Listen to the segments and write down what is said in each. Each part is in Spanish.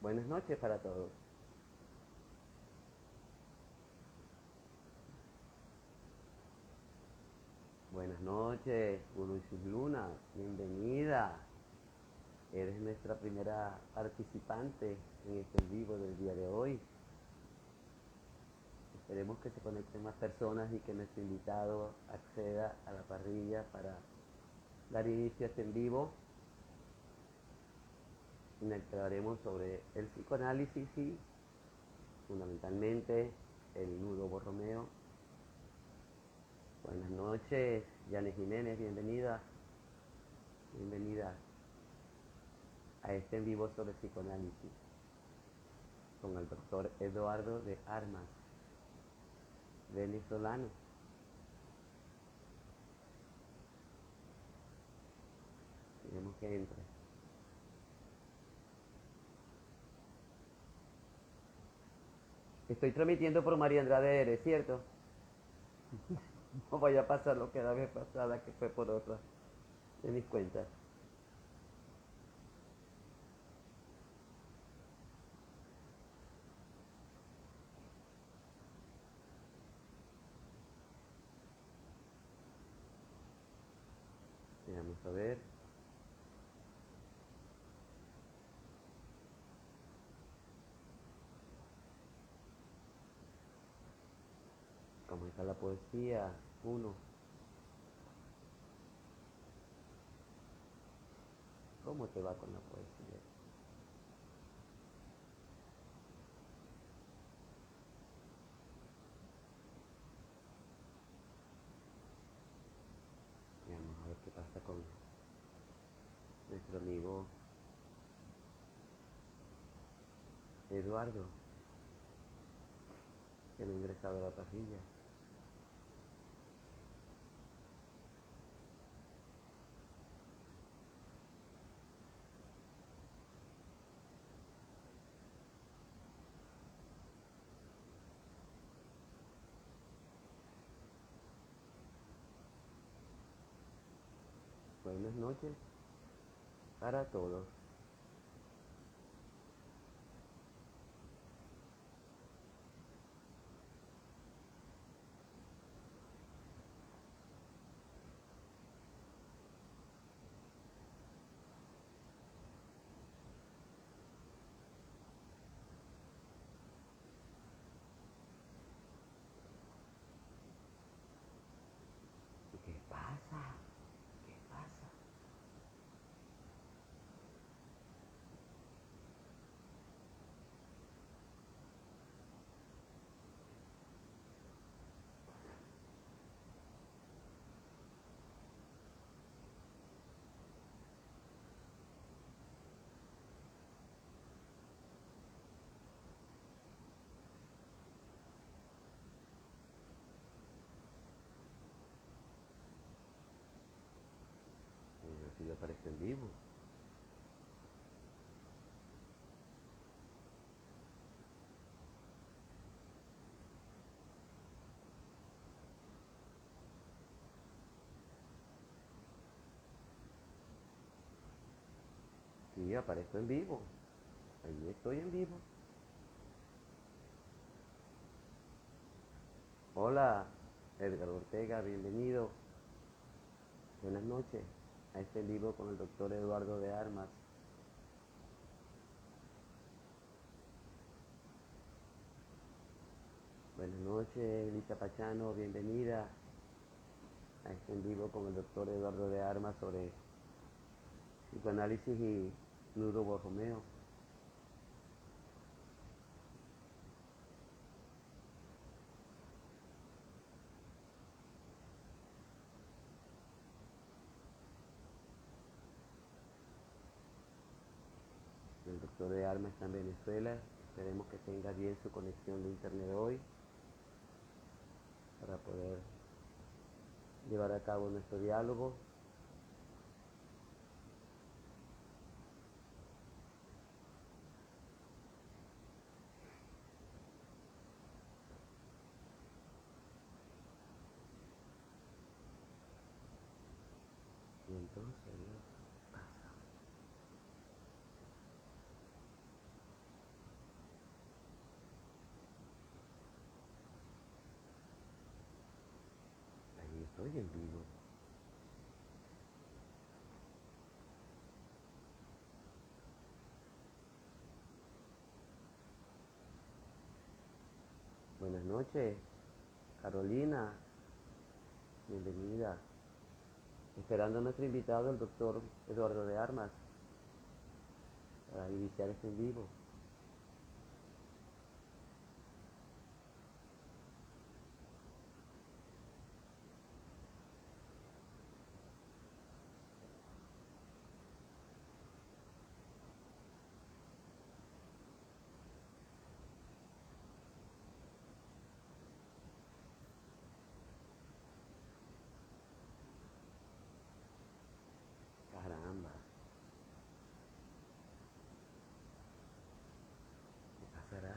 Buenas noches para todos. Buenas noches, Guru y sus lunas. Bienvenida. Eres nuestra primera participante en este en vivo del día de hoy. Esperemos que se conecten más personas y que nuestro invitado acceda a la parrilla para dar inicio a este en vivo, en el que hablaremos sobre el psicoanálisis y fundamentalmente el nudo borromeo. Buenas noches, Yanes Jiménez, bienvenida. Bienvenida a este en vivo sobre psicoanálisis con el doctor Eduardo de Armas, venezolano. Queremos que entre. Estoy transmitiendo por María Andrade Eres, ¿cierto? No vaya a pasar lo que la vez pasada, que fue por otra de mis cuentas. Vamos a ver. ¿Cómo está la poesía? Uno. ¿Cómo te va con la poesía? Vamos a ver qué pasa con nuestro amigo Eduardo, que no ha ingresado a la parrilla. Buenas noches para todos. ¿Qué pasa? ¿Qué pasa? Si le aparece en vivo. Sí, aparezco en vivo. Ahí estoy en vivo. Hola, Edgar Ortega, bienvenido. Buenas noches a este en vivo con el doctor Eduardo de Armas. Buenas noches, Elisa Pachano, bienvenida a este en vivo con el doctor Eduardo de Armas sobre psicoanálisis y nudo borromeo. El doctor de Armas está en Venezuela. Esperemos que tenga bien su conexión de internet hoy para poder llevar a cabo nuestro diálogo. Y entonces, Estoy en vivo. Buenas noches, Carolina. Bienvenida. Esperando a nuestro invitado, el doctor Eduardo de Armas, para iniciar este en vivo. Caramba, ¿qué pasará?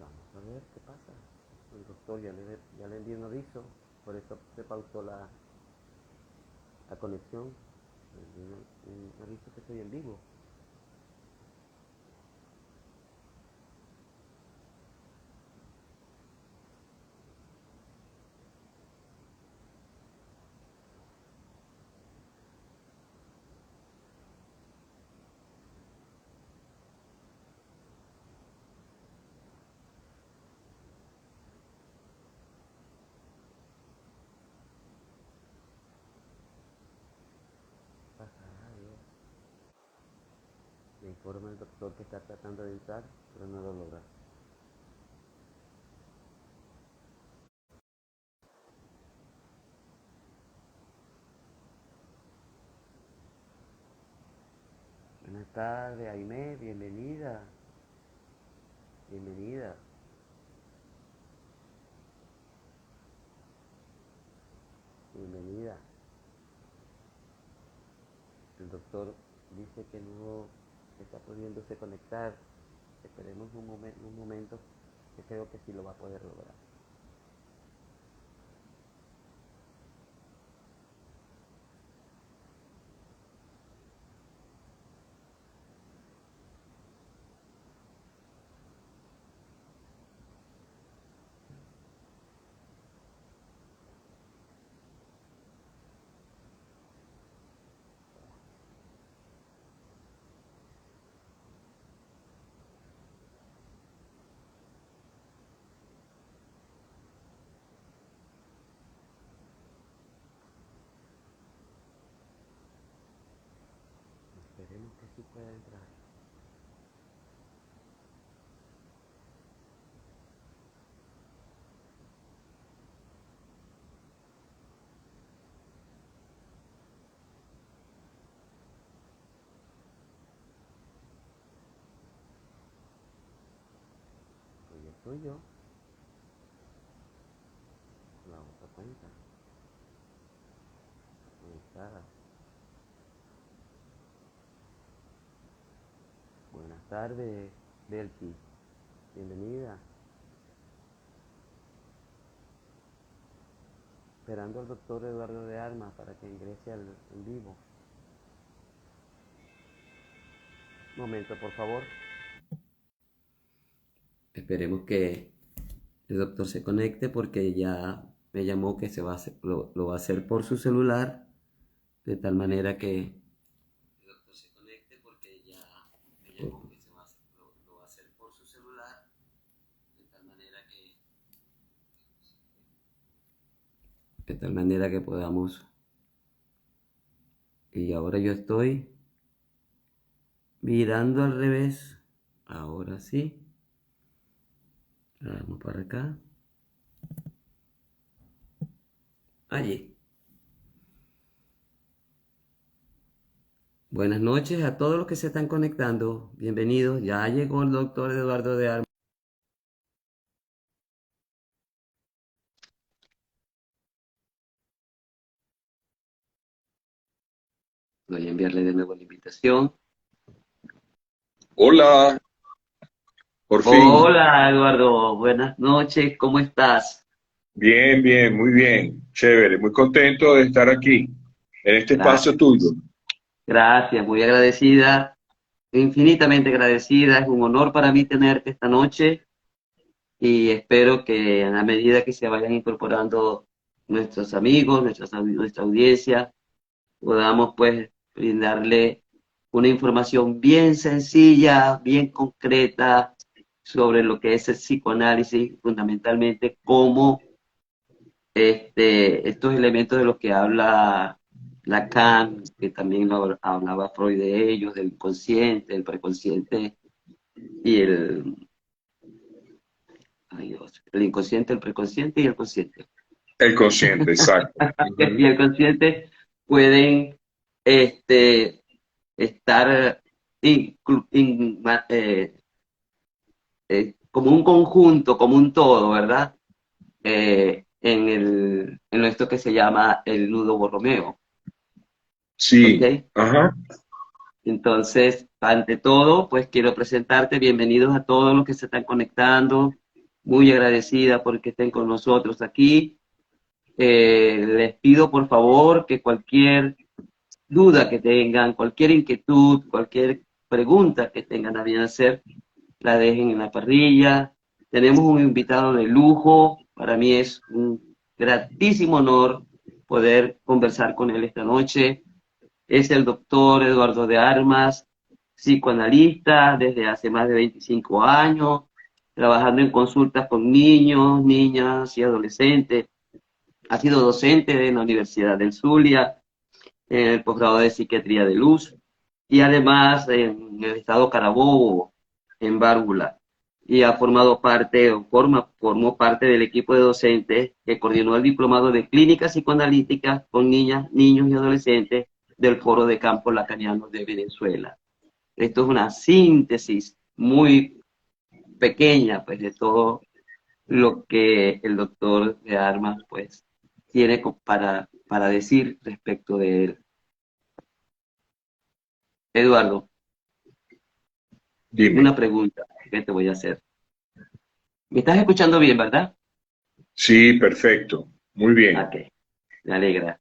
Vamos a ver qué pasa. El doctor ya le envió un aviso, por eso se pausó la conexión. Le envió un aviso que estoy en vivo. ¿Qué pasará, Dios? Me informa el doctor que está tratando de entrar, pero no lo logra. Buenas tardes, Aimé, bienvenida. Bienvenida. Bienvenida. El doctor dice que no está pudiéndose conectar. Esperemos un momento que creo que sí lo va a poder lograr. Esperemos que sí pueda entrar. Pues ya estoy yo, la otra cuenta, conectada. Buenas tardes, Belki. Bienvenida. Esperando al doctor Eduardo de Armas para que ingrese en vivo. Momento, por favor. Esperemos que el doctor se conecte porque ya me llamó que lo va a hacer por su celular, de tal manera que el doctor se conecte porque ya me llamó que lo va a hacer por su celular, de tal manera que podamos. Y ahora yo estoy mirando al revés. Ahora sí. Vamos para acá. Allí. Buenas noches a todos los que se están conectando. Bienvenidos. Ya llegó el doctor Eduardo de Armas. Voy a enviarle de nuevo la invitación. Hola, por fin. Hola, Eduardo. Buenas noches. ¿Cómo estás? Bien, bien, muy bien. Chévere, muy contento de estar aquí, en este espacio Gracias. tuyo. Gracias. Muy agradecida. Infinitamente agradecida. Es un honor para mí tenerte esta noche y espero que a medida que se vayan incorporando nuestros amigos, nuestra audiencia, podamos pues brindarle una información bien sencilla, bien concreta sobre lo que es el psicoanálisis, fundamentalmente cómo estos elementos de los que habla Lacan, que también hablaba Freud de ellos, del inconsciente, el preconsciente y ay Dios, el inconsciente, el preconsciente y el consciente. El consciente, exacto. Y Ujú. el consciente pueden este, estar como un conjunto, como un todo, ¿verdad? En esto que se llama el nudo Borromeo, ¿ok? Sí, ajá. Entonces, ante todo, pues quiero presentarte, bienvenidos a todos los que se están conectando, muy agradecida porque estén con nosotros aquí. Les pido por favor que cualquier duda que tengan, cualquier inquietud, cualquier pregunta que tengan a bien hacer, la dejen en la parrilla. Tenemos un invitado de lujo, para mí es un gratísimo honor poder conversar con él esta noche. Es el doctor Eduardo de Armas, psicoanalista desde hace más de 25 años, trabajando en consultas con niños, niñas y adolescentes. Ha sido docente en la Universidad del Zulia, en el posgrado de Psiquiatría de Luz y además en el estado Carabobo, en Bárgula. Y ha formado parte, formó parte del equipo de docentes que coordinó el diplomado de clínica psicoanalítica con niñas, niños y adolescentes del Foro de Campos Lacanianos de Venezuela. Esto es una síntesis muy pequeña pues, de todo lo que el doctor de Armas pues, tiene para decir respecto de él. Eduardo, Dime. una pregunta que te voy a hacer. ¿Me estás escuchando bien, verdad? Sí, perfecto. Muy bien. Ok, me alegra.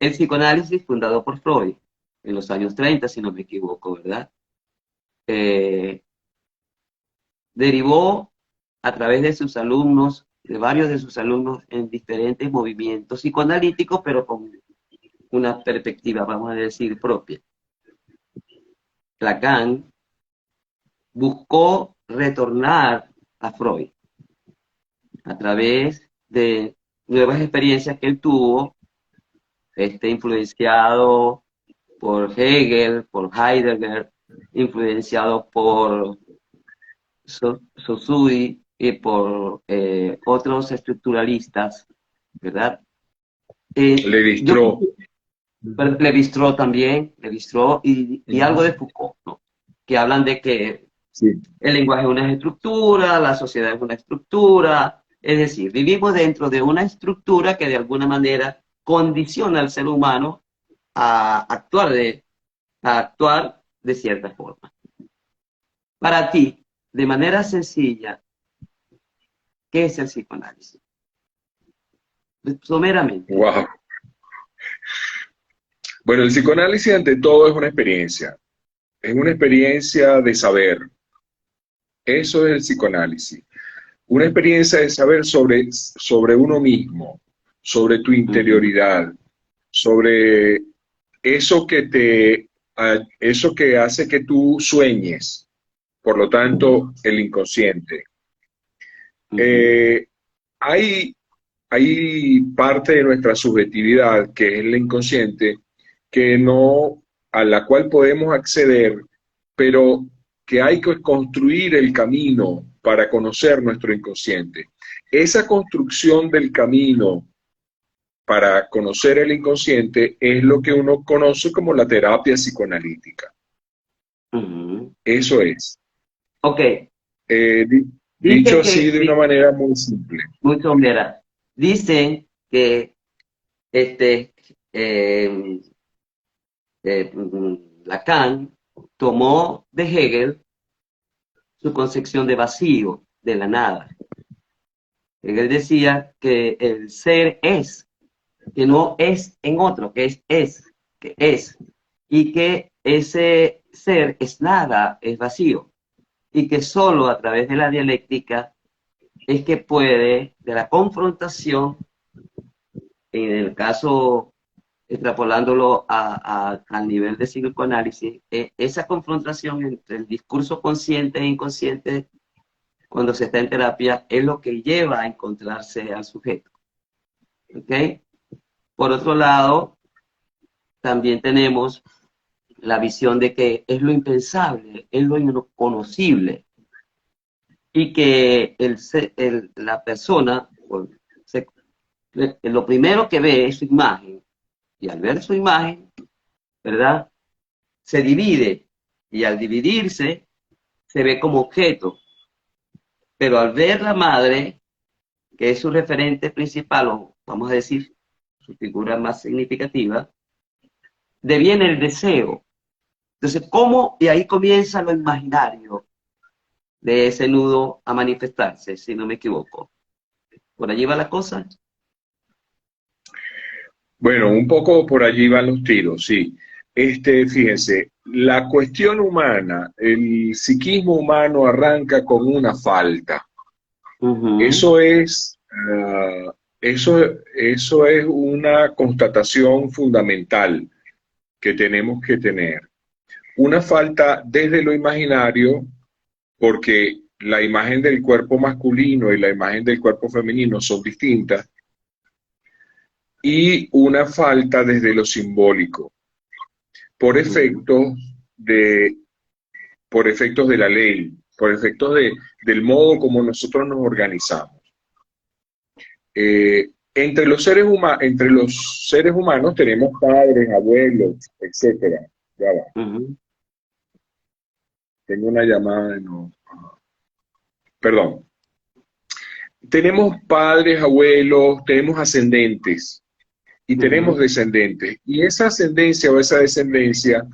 El psicoanálisis fundado por Freud en los años 30, si no me equivoco, ¿verdad? Eh, Derivó a través de sus alumnos, de varios de sus alumnos, en diferentes movimientos psicoanalíticos, pero con una perspectiva, vamos a decir, propia. Lacan buscó retornar a Freud a través de nuevas experiencias que él tuvo, influenciado por Hegel, por Heidegger, influenciado por Saussure y por otros estructuralistas, ¿verdad? Yo Levi-Strauss. Ujú. Levi-Strauss también, Levi-Strauss y algo Ujú. de Foucault, ¿no? Que hablan de que Sí. el lenguaje es una estructura, la sociedad es una estructura, es decir, vivimos dentro de una estructura que de alguna manera condiciona al ser humano a actuar a actuar de cierta forma. Para ti, de manera sencilla, ¿qué es el psicoanálisis? Someramente. Wow. Bueno, el psicoanálisis ante todo es una experiencia. Es una experiencia de saber. Eso es el psicoanálisis. Una experiencia de saber sobre uno mismo, sobre tu Uh -huh, interioridad, sobre eso eso que hace que tú sueñes, por lo tanto, el inconsciente. uh -huh, Eh, hay, hay parte de nuestra subjetividad, que es el inconsciente, que no, a la cual podemos acceder, pero que hay que construir el camino para conocer nuestro inconsciente. Esa construcción del camino para conocer el inconsciente es lo que uno conoce como la terapia psicoanalítica. uh -huh. Eso es. Ok, Dicho dicen así de una manera muy simple. muy sombrera, dicen que este, eh, Lacan tomó de Hegel su concepción de vacío, de la nada. Hegel decía que el ser es, que no es en otro, que es, y que ese ser es nada, es vacío, y que solo a través de la dialéctica es que puede, de la confrontación, en el caso, extrapolándolo al nivel de psicoanálisis, esa confrontación entre el discurso consciente e inconsciente cuando se está en terapia es lo que lleva a encontrarse al sujeto. ¿Okay? Por otro lado, también tenemos la visión de que es lo impensable, es lo inconocible, y que la persona lo primero que ve es su imagen, y al ver su imagen, ¿verdad? Se divide, y al dividirse se ve como objeto, pero al ver la madre, que es su referente principal, o vamos a decir, su figura más significativa, deviene el deseo. Entonces, ¿cómo? Y ahí comienza lo imaginario de ese nudo a manifestarse, si no me equivoco. ¿Por allí va la cosa? Bueno, un poco por allí van los tiros, sí. Fíjense, la cuestión humana, el psiquismo humano arranca con una falta. Uh-huh. Eso es, eso es una constatación fundamental que tenemos que tener. Una falta desde lo imaginario, porque la imagen del cuerpo masculino y la imagen del cuerpo femenino son distintas, y una falta desde lo simbólico, por Uh-huh. efectos de, por efectos de la ley, por efectos del modo como nosotros nos organizamos. Entre los seres humanos tenemos padres, abuelos, etcétera. Ya va. Uh-huh. Tengo una llamada de no. Perdón. Tenemos padres, abuelos, tenemos ascendentes y tenemos Uh-huh. descendentes. Y esa ascendencia o esa descendencia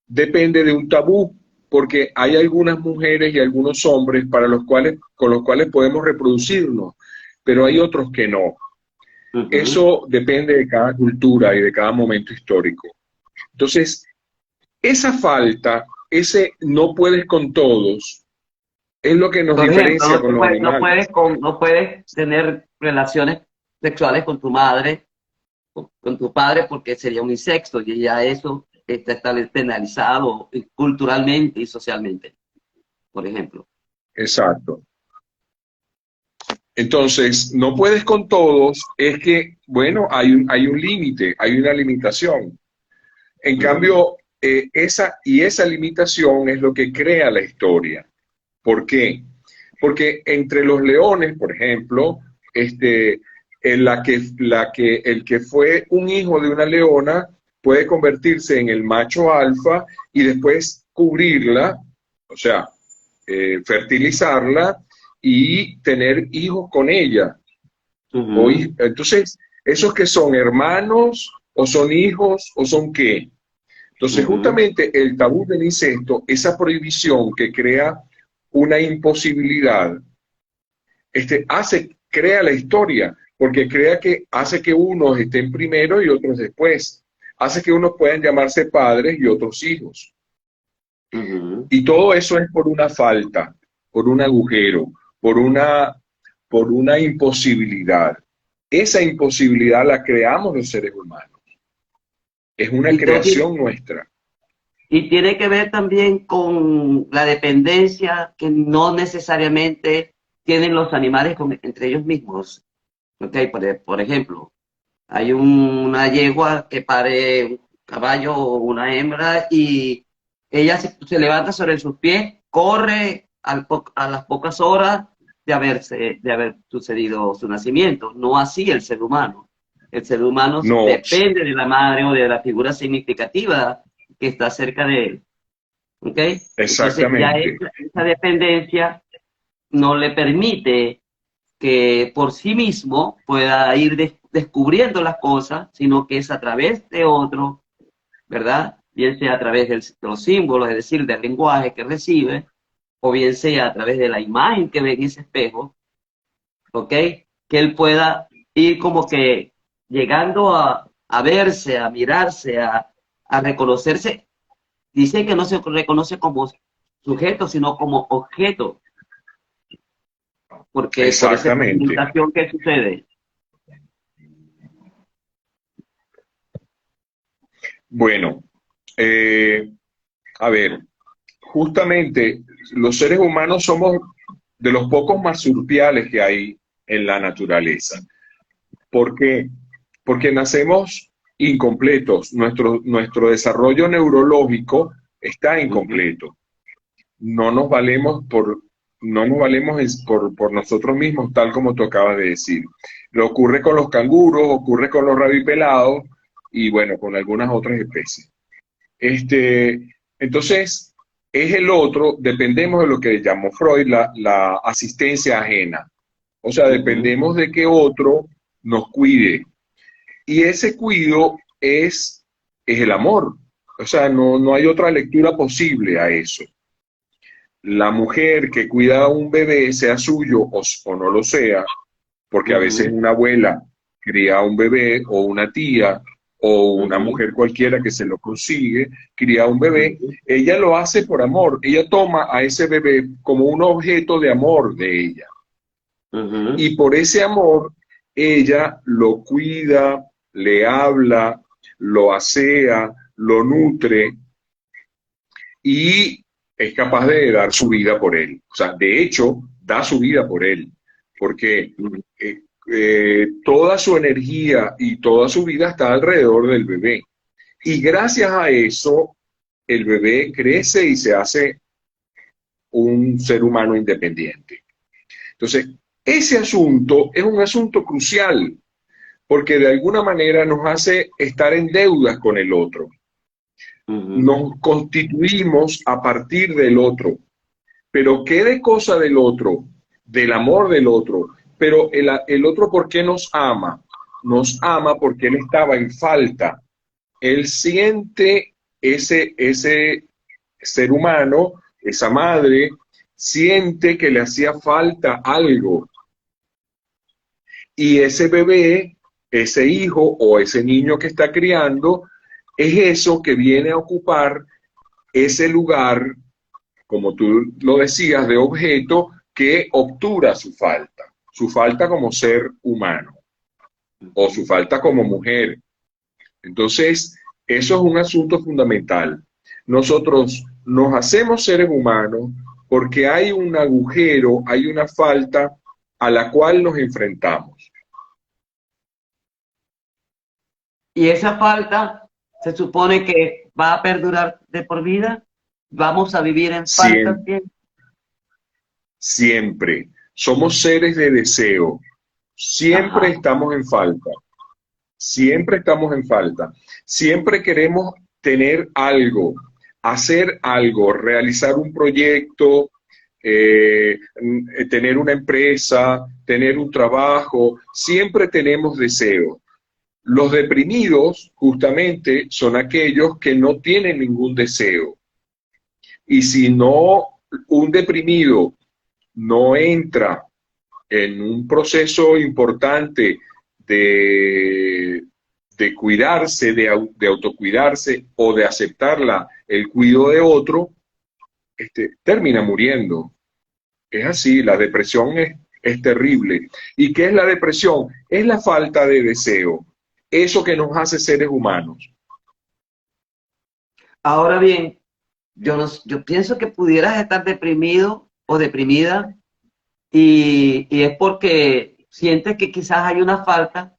depende de un tabú, porque hay algunas mujeres y algunos hombres con los cuales podemos reproducirnos, pero hay otros que no. Uh-huh. Eso depende de cada cultura y de cada momento histórico. Entonces, esa falta, ese no puedes con todos, es lo que nos Por ejemplo, diferencia con los animales. no puedes tener relaciones sexuales con tu madre, con tu padre, porque sería un incesto, y ya eso está penalizado culturalmente y socialmente, por ejemplo. Exacto. Entonces, no puedes con todos, es que, bueno, hay un límite, hay una limitación. En Uh-huh. cambio, esa limitación es lo que crea la historia. ¿Por qué? Porque entre los leones, por ejemplo, el que fue un hijo de una leona puede convertirse en el macho alfa y después cubrirla, o sea, fertilizarla y tener hijos con ella. Uh-huh. Entonces, ¿esos que son hermanos o son hijos o son qué? Entonces, Uh-huh. justamente el tabú del incesto, esa prohibición que crea una imposibilidad, crea la historia, porque hace que unos estén primero y otros después. Hace que unos puedan llamarse padres y otros hijos. Uh-huh. Y todo eso es por una falta, por un agujero, por por una imposibilidad. Esa imposibilidad la creamos los seres humanos. Es una Y, creo que, creación nuestra. y tiene que ver también con la dependencia que no necesariamente tienen los animales entre ellos mismos. Okay, por ejemplo, hay una yegua que pare un caballo o una hembra y ella se levanta sobre sus pies, corre a las pocas horas de haber sucedido su nacimiento. No así el ser humano. El ser humano No, depende de la madre o de la figura significativa que está cerca de él. ¿Okay? Entonces ya exactamente. esa dependencia no le permite que por sí mismo pueda ir descubriendo las cosas, sino que es a través de otro ¿verdad? Bien sea a través de los símbolos, es decir, del lenguaje que recibe, o bien sea a través de la imagen que ve en ese espejo, ¿ok? Que él pueda ir como que llegando a verse, a mirarse, a reconocerse. Dice que no se reconoce como sujeto, sino como objeto, porque por esa Exactamente. experimentación que sucede. Bueno, eh, a ver, justamente los seres humanos somos de los pocos marsupiales que hay en la naturaleza. ¿Por qué? Porque nacemos incompletos. Nuestro desarrollo neurológico está Ujú, incompleto. No nos valemos no nos valemos por nosotros mismos, tal como tú acabas de decir. Lo ocurre con los canguros, ocurre con los rabipelados y bueno, con algunas otras especies. Entonces, es el otro, dependemos de lo que llamó Freud la asistencia ajena. O sea, ujú, dependemos de que otro nos cuide. Y ese cuido es el amor. O sea, no hay otra lectura posible a eso. La mujer que cuida a un bebé, sea suyo o no lo sea, porque a veces ujú, una abuela cría a un bebé o una tía o una ujú, mujer cualquiera que se lo consigue, cría a un bebé, ujú, ella lo hace por amor, ella toma a ese bebé como un objeto de amor de ella. ujú. Y por ese amor, ella lo cuida, le habla, lo asea, lo nutre y es capaz de dar su vida por él. O sea, de hecho, da su vida por él, porque toda su energía y toda su vida está alrededor del bebé. Y gracias a eso, el bebé crece y se hace un ser humano independiente. Entonces, ese asunto es un asunto crucial, porque de alguna manera nos hace estar en deudas con el otro. Ujú. Nos constituimos a partir del otro. Pero ¿qué de cosa del otro? Del amor del otro. Pero el otro, ¿por qué nos ama? Nos ama porque él estaba en falta. Él siente ese ser humano, esa madre, siente que le hacía falta algo. Y ese bebé, ese hijo o ese niño que está criando, es eso que viene a ocupar ese lugar, como tú lo decías, de objeto que obtura su falta como ser humano o su falta como mujer. Entonces, eso es un asunto fundamental. Nosotros nos hacemos seres humanos porque hay un agujero, hay una falta a la cual nos enfrentamos. Y esa falta se supone que va a perdurar de por vida. Vamos a vivir en falta Siempre, siempre. siempre. Somos seres de deseo. Siempre Ajá. estamos en falta. Siempre estamos en falta. Siempre queremos tener algo, hacer algo, realizar un proyecto, tener una empresa, tener un trabajo. Siempre tenemos deseo. Los deprimidos, justamente, son aquellos que no tienen ningún deseo. Y si no, un deprimido no entra en un proceso importante de, de cuidarse, de autocuidarse o de aceptar el cuidado de otro, termina muriendo. Es así, la depresión es terrible. ¿Y qué es la depresión? Es la falta de deseo, eso que nos hace seres humanos. Ahora bien, yo pienso que pudieras estar deprimido o deprimida y es porque sientes que quizás hay una falta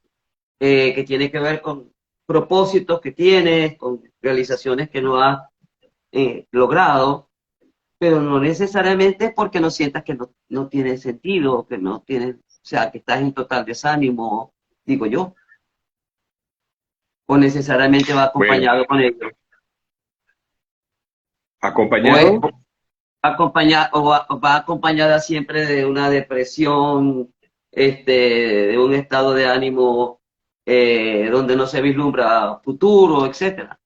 que tiene que ver con propósitos que tienes, con realizaciones que no has logrado, pero no necesariamente es porque no sientas que no tiene sentido, que no tiene, o sea, que estás en total desánimo, digo yo, o necesariamente va Bueno, acompañado con ello, o es acompañado, o va acompañada siempre de una depresión, de un estado de ánimo donde no se vislumbra futuro, etcétera.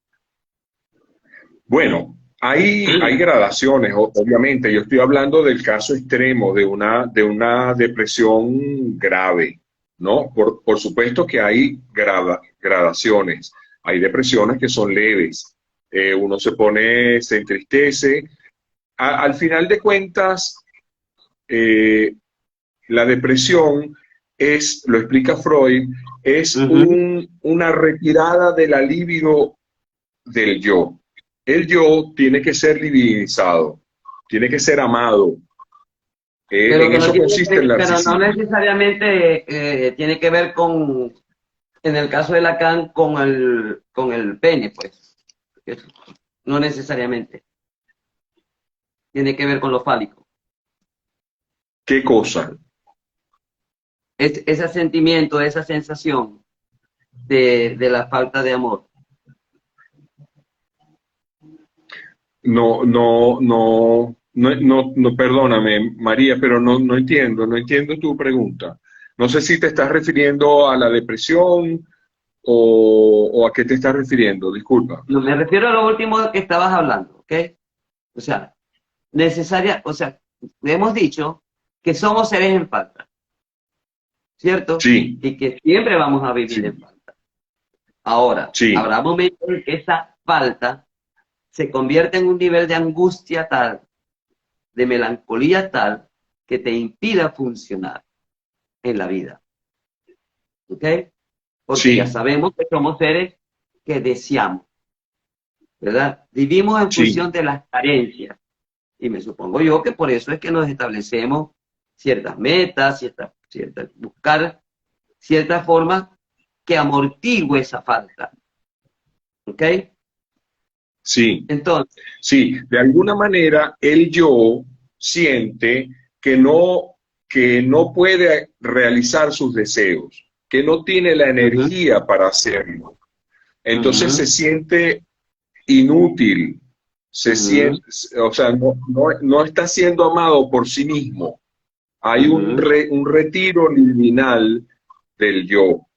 Bueno, hay gradaciones, obviamente. Yo estoy hablando del caso extremo de una depresión grave, ¿no? Por supuesto que hay gradaciones. Hay depresiones que son leves. Uno se entristece. Al final de cuentas, la depresión es, lo explica Freud, es una retirada de la libido del yo. El yo tiene que ser divinizado, tiene que ser amado. Pero, En eso consiste el pero no narcisismo. necesariamente tiene que ver con, en el caso de Lacan, con el pene, pues. Eso, no necesariamente. Tiene que ver con lo fálico. ¿Qué cosa? Ese sentimiento, esa sensación de la falta de amor. No, perdóname, María, pero no entiendo tu pregunta. No sé si te estás refiriendo a la depresión o a qué te estás refiriendo, disculpa. No, me refiero a lo último que estabas hablando, ¿ok? O sea, hemos dicho que somos seres en falta, ¿cierto? Sí, Y que siempre vamos a vivir sí, en falta. Ahora, sí, habrá momentos en que esa falta se convierte en un nivel de angustia tal, de melancolía tal, que te impida funcionar en la vida, ¿ok? Porque ya sí, sabemos que somos seres que deseamos, ¿verdad? Vivimos en sí, función de las carencias. Y me supongo yo que por eso es que nos establecemos ciertas metas, buscar ciertas formas que amortigue esa falta. ¿Ok? sí. Entonces, Sí, de alguna manera el yo siente que no puede realizar sus deseos, que no tiene la ujú, energía para hacerlo. Entonces se ujú, siente inútil, se ujú, siente, o sea, no está siendo amado por sí mismo. Hay ujú. un retiro liminal del yo,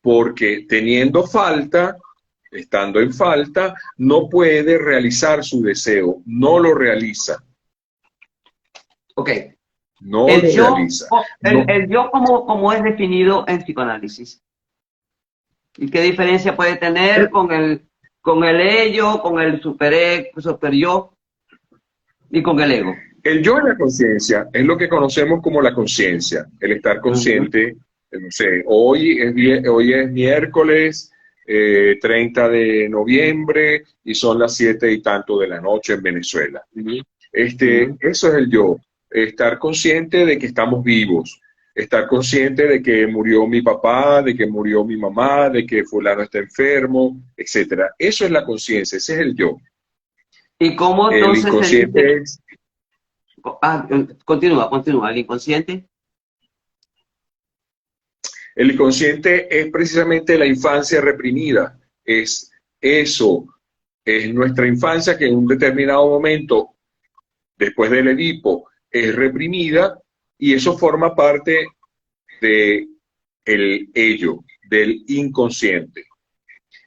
porque teniendo falta, estando en falta, no puede realizar su deseo, no lo realiza, Ok. no lo realiza. No, El yo como es definido en psicoanálisis. ¿Y qué diferencia puede tener con el ello, con el super yo y con el ego? el yo en la conciencia es lo que conocemos como la conciencia, el estar Ujú, consciente. No sé, hoy es miércoles 30 de noviembre y son las 7 y tanto de la noche en Venezuela. ujú, ujú. Eso es el yo, estar consciente de que estamos vivos, estar consciente de que murió mi papá, de que murió mi mamá, de que fulano está enfermo, etcétera. Eso es la conciencia, ese es el yo. ¿Y cómo El entonces se dice? inconsciente es, Ah, continúa, el inconsciente. el inconsciente es precisamente la infancia reprimida, es eso, es nuestra infancia que en un determinado momento, después del Edipo, es reprimida y eso forma parte de el ello, del inconsciente.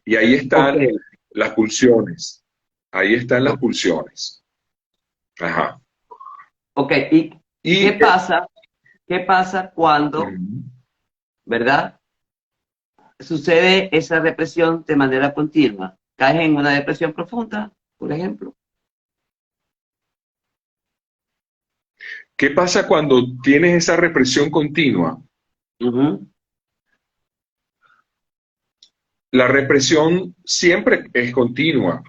Y ahí Ok, están las pulsiones. Ahí están las ok, pulsiones. Ajá. ok. ¿Y Y, qué pasa? ¿Qué pasa cuando, ujú. verdad, sucede esa represión de manera continua? ¿Caes en una depresión profunda, por ejemplo? ¿Qué pasa cuando tienes esa represión continua? Ujú, La represión siempre es continua.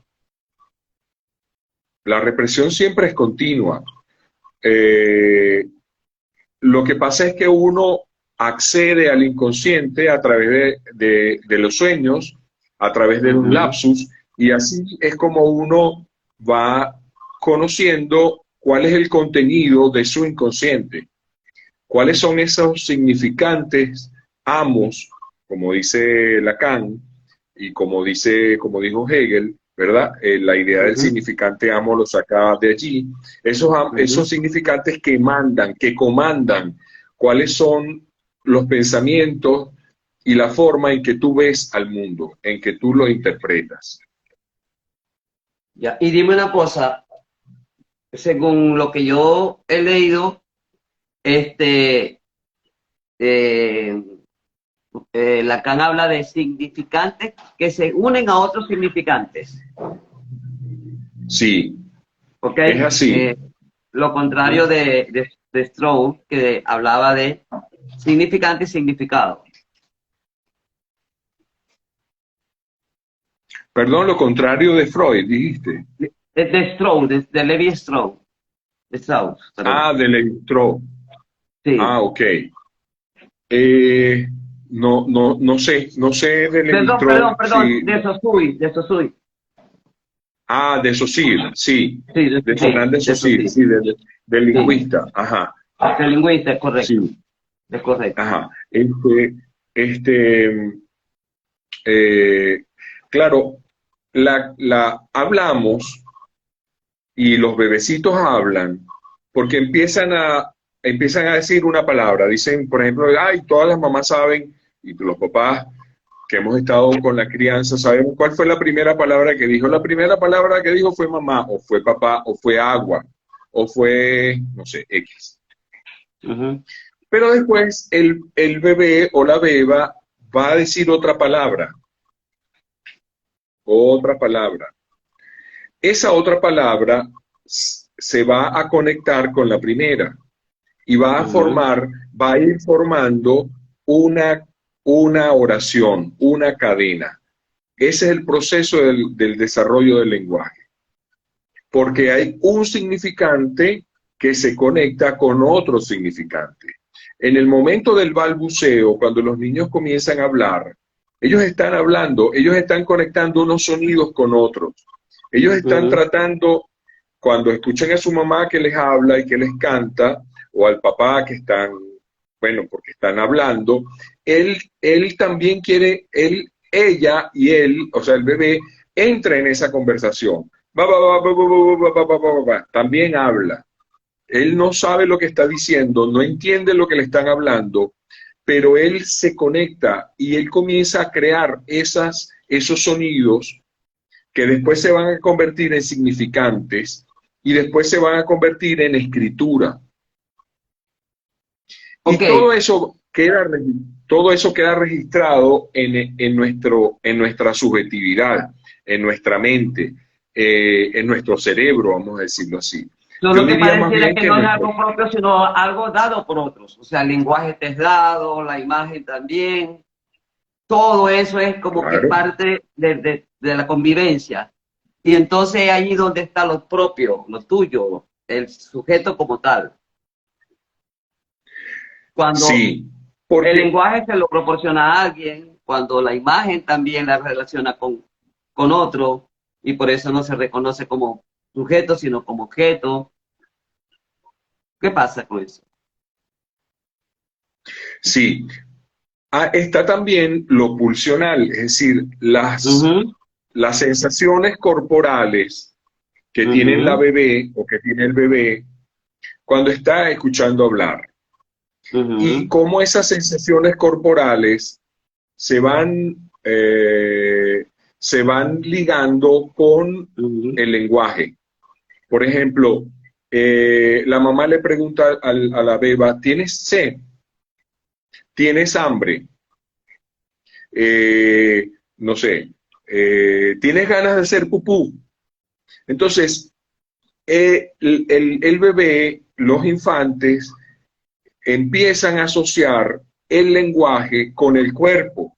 La represión siempre es continua. Eh, lo que pasa es que uno accede al inconsciente a través de los sueños, a través de un ujú. lapsus, y así es como uno va conociendo cuál es el contenido de su inconsciente, cuáles son esos significantes amos, como dice Lacan y como dijo Hegel, ¿verdad? La idea del Ujú, significante amo lo saca de allí. ujú. Esos significantes que mandan, que comandan, cuáles son los pensamientos y la forma en que tú ves al mundo, en que tú lo interpretas. Ya. Y dime una cosa, según lo que yo he leído, este, eh, Lacan habla de significantes que se unen a otros significantes, Sí, ¿ok? es así. Lo contrario de Strauss, que hablaba de significante y significado. Perdón, lo contrario de Freud, dijiste. De Strauss, de Levi Strauss, de Strauss, perdón. Ah, del electro. Sí. Ah, ok. Eh, no sé del electro, Perdón, sí. de Saussure. Ah, de Saussure, sí. Sí, De sí, Fernández de Saussure, Saussure. sí, del Sí. lingüista. Ajá, El lingüista es correcto, sí, es correcto. ajá. Este, eh, claro, hablamos y los bebecitos hablan porque empiezan a decir una palabra. Dicen, por ejemplo, ay, todas las mamás saben, y los papás que hemos estado con la crianza, sabemos cuál fue la primera palabra que dijo. La primera palabra que dijo fue mamá, o fue papá, o fue agua, o fue, no sé, X. Ujú. Pero después el bebé o la beba va a decir otra palabra, otra palabra. Esa otra palabra se va a conectar con la primera y Ujú. va a ir formando una, una oración, una cadena. Ese es el proceso del desarrollo del lenguaje, porque hay un significante que se conecta con otro significante. En el momento del balbuceo, cuando los niños comienzan a hablar, ellos están hablando, ellos están conectando unos sonidos con otros. Ellos están Ujú. tratando, cuando escuchan a su mamá que les habla y que les canta, o al papá que están, bueno, porque están hablando, él también quiere, ella y él, o sea, el bebé, entra en esa conversación. También habla. Él no sabe lo que está diciendo, no entiende lo que le están hablando, pero él se conecta y él comienza a crear esos sonidos que después se van a convertir en significantes y después se van a convertir en escritura. Ok, Y todo eso queda registrado en nuestra subjetividad, en nuestra mente, en nuestro cerebro, vamos a decirlo así. so, Yo lo que diría más pareciera bien que que no es algo propio, sino algo dado por otros. O sea, el lenguaje te es dado, la imagen también. Todo eso es como que claro, parte de la convivencia. Y entonces ahí donde está lo propio, lo tuyo, el sujeto como tal. Cuando sí, el porque lenguaje se lo proporciona a alguien, cuando la imagen también la relaciona con otro, y por eso no se reconoce como sujeto, sino como objeto. ¿Qué pasa con eso? sí, está también lo pulsional, es decir, Ujú, las sensaciones corporales que tienen la ujú, bebé o que tiene el bebé cuando está escuchando hablar. Y ujú, cómo esas sensaciones corporales se van, eh, se van ligando con ujú. el lenguaje. Por ejemplo, la mamá le pregunta a la beba, ¿tienes sed? ¿Tienes hambre? No sé, ¿tienes ganas de hacer pupú? Entonces, el bebé, los infantes, empiezan a asociar el lenguaje con el cuerpo,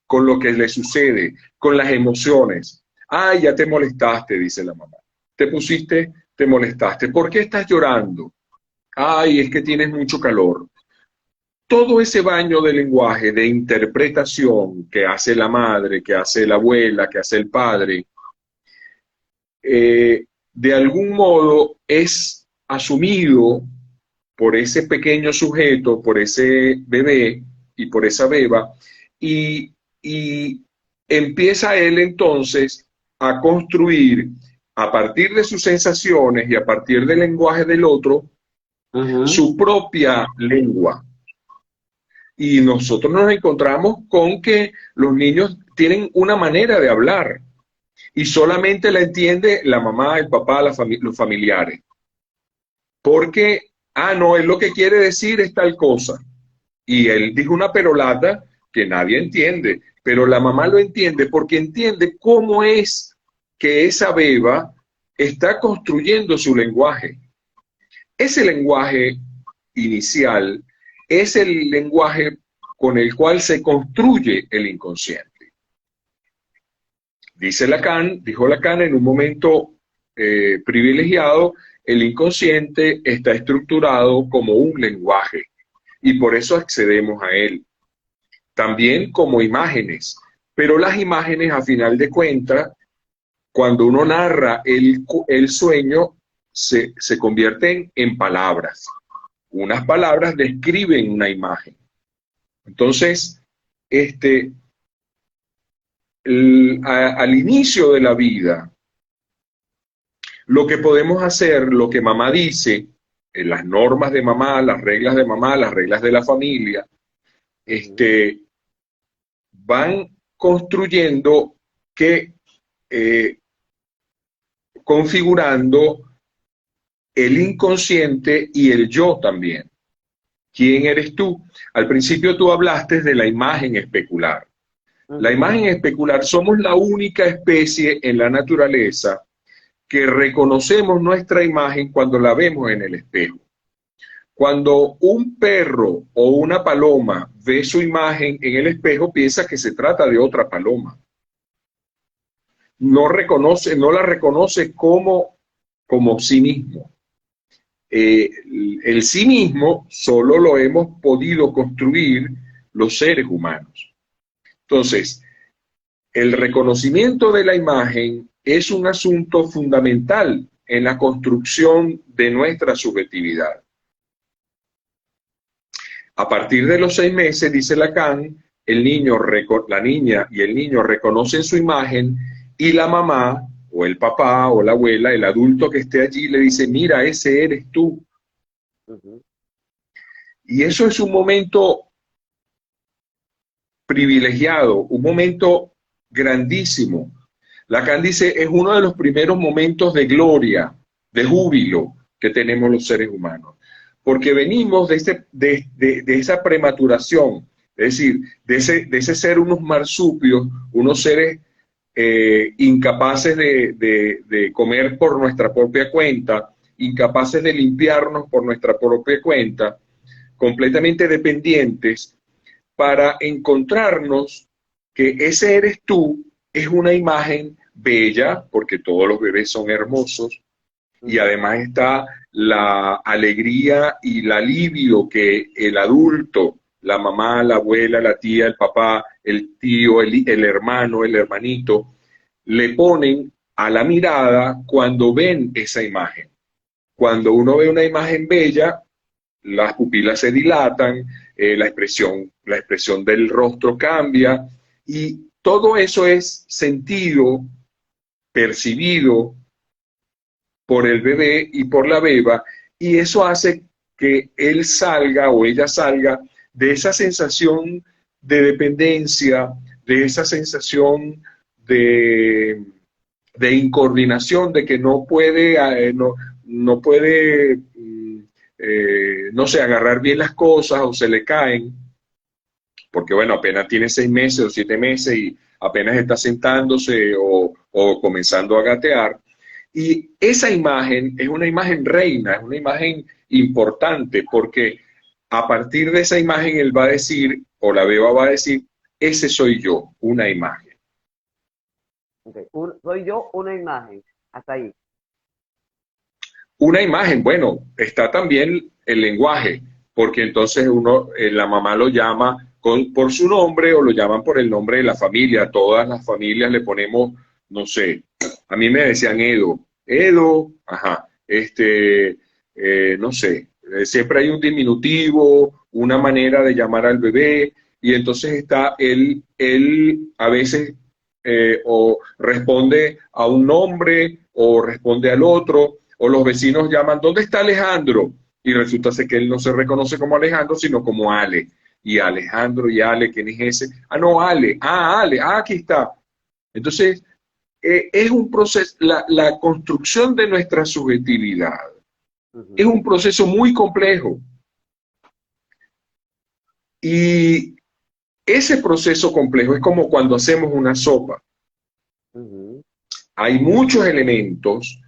con lo que le sucede, con las emociones. Ay, ya te molestaste, dice la mamá. Te pusiste, te molestaste. ¿Por qué estás llorando? Ay, es que tienes mucho calor. Todo ese baño de lenguaje, de interpretación que hace la madre, que hace la abuela, que hace el padre, de algún modo es asumido por ese pequeño sujeto, por ese bebé y por esa beba, y empieza él entonces a construir a partir de sus sensaciones y a partir del lenguaje del otro, Ujú. su propia lengua. Y nosotros nos encontramos con que los niños tienen una manera de hablar. Y solamente la entiende la mamá, el papá, los familiares. Porque, no, él lo que quiere decir es tal cosa. Y él dijo una perolata que nadie entiende, pero la mamá lo entiende porque entiende cómo es que esa beba está construyendo su lenguaje. Ese lenguaje inicial es el lenguaje con el cual se construye el inconsciente. Dijo Lacan en un momento privilegiado, el inconsciente está estructurado como un lenguaje y por eso accedemos a él. También como imágenes, pero las imágenes a final de cuentas, cuando uno narra el sueño, se convierten en palabras. Unas palabras describen una imagen. Entonces, al inicio de la vida, lo que podemos hacer, lo que mamá dice, en las normas de mamá, las reglas de mamá, las reglas de la familia, van construyendo configurando el inconsciente y el yo también. ¿Quién eres tú? Al principio tú hablaste de la imagen especular. La imagen especular, somos la única especie en la naturaleza que reconocemos nuestra imagen cuando la vemos en el espejo. Cuando un perro o una paloma ve su imagen en el espejo, piensa que se trata de otra paloma. No la reconoce como sí mismo. El sí mismo solo lo hemos podido construir los seres humanos. Entonces, el reconocimiento de la imagen es un asunto fundamental en la construcción de nuestra subjetividad. A partir de los 6 meses, dice Lacan, la niña y el niño reconocen su imagen y la mamá o el papá o la abuela, el adulto que esté allí, le dice, mira, ese eres tú. Y eso es un momento privilegiado, un momento grandísimo. Lacan dice, es uno de los primeros momentos de gloria, de júbilo que tenemos los seres humanos. Porque venimos de esa prematuración, es decir, de ese ser unos marsupios, unos seres incapaces de comer por nuestra propia cuenta, incapaces de limpiarnos por nuestra propia cuenta, completamente dependientes, para encontrarnos que ese eres tú es una imagen bella, porque todos los bebés son hermosos, y además está la alegría y el alivio que el adulto, la mamá, la abuela, la tía, el papá, el tío, el hermano, el hermanito, le ponen a la mirada cuando ven esa imagen. Cuando uno ve una imagen bella, las pupilas se dilatan, la expresión del rostro cambia, y todo eso es sentido, percibido por el bebé y por la beba, y eso hace que él salga o ella salga de esa sensación de dependencia, de esa sensación de incoordinación, de que no puede, no sé, agarrar bien las cosas o se le caen, porque bueno, apenas tiene 6 meses o 7 meses y apenas está sentándose o comenzando a gatear. Y esa imagen es una imagen reina, es una imagen importante, porque a partir de esa imagen él va a decir, o la beba va a decir, ese soy yo, una imagen. Okay. Soy yo una imagen, hasta ahí. Una imagen, bueno, está también el lenguaje, porque entonces la mamá lo llama por su nombre o lo llaman por el nombre de la familia. Todas las familias le ponemos, no sé, a mí me decían Edo, ajá, no sé, siempre hay un diminutivo, una manera de llamar al bebé, y entonces está él a veces o responde a un nombre o responde al otro, o los vecinos llaman, ¿dónde está Alejandro? Y resulta ser que él no se reconoce como Alejandro, sino como Ale. Y Alejandro y Ale, ¿quién es ese? Ah, no, Ale, Ale, aquí está. Entonces, es un proceso, la construcción de nuestra subjetividad es un proceso muy complejo. Y ese proceso complejo es como cuando hacemos una sopa. Hay muchos elementos,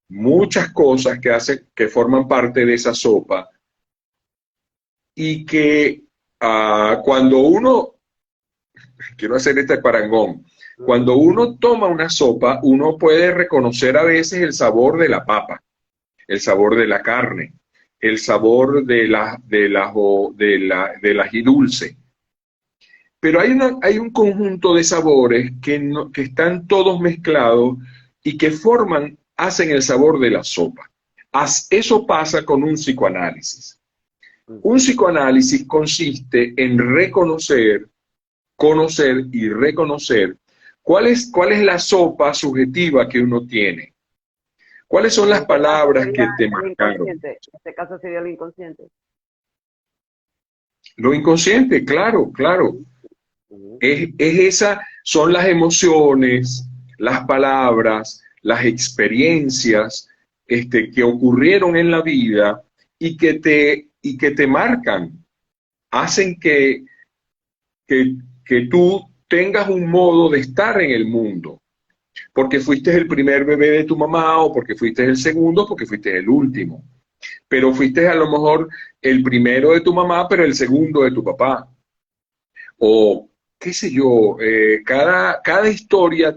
muchas cosas que forman parte de esa sopa y que cuando uno, quiero hacer este parangón, cuando uno toma una sopa, uno puede reconocer a veces el sabor de la papa, el sabor de la carne, el sabor del ají dulce. Pero hay un conjunto de sabores que están todos mezclados y que hacen el sabor de la sopa. Eso pasa con un psicoanálisis. Un psicoanálisis consiste en reconocer, conocer y reconocer cuál es la sopa subjetiva que uno tiene. ¿Cuáles son las palabras que te marcaron? En este caso sería lo inconsciente. Lo inconsciente, claro, claro. Son las emociones, las palabras, las experiencias que ocurrieron en la vida y que te marcan, hacen que tú tengas un modo de estar en el mundo, porque fuiste el primer bebé de tu mamá, o porque fuiste el segundo, porque fuiste el último, pero fuiste a lo mejor el primero de tu mamá, pero el segundo de tu papá, o qué sé yo, cada historia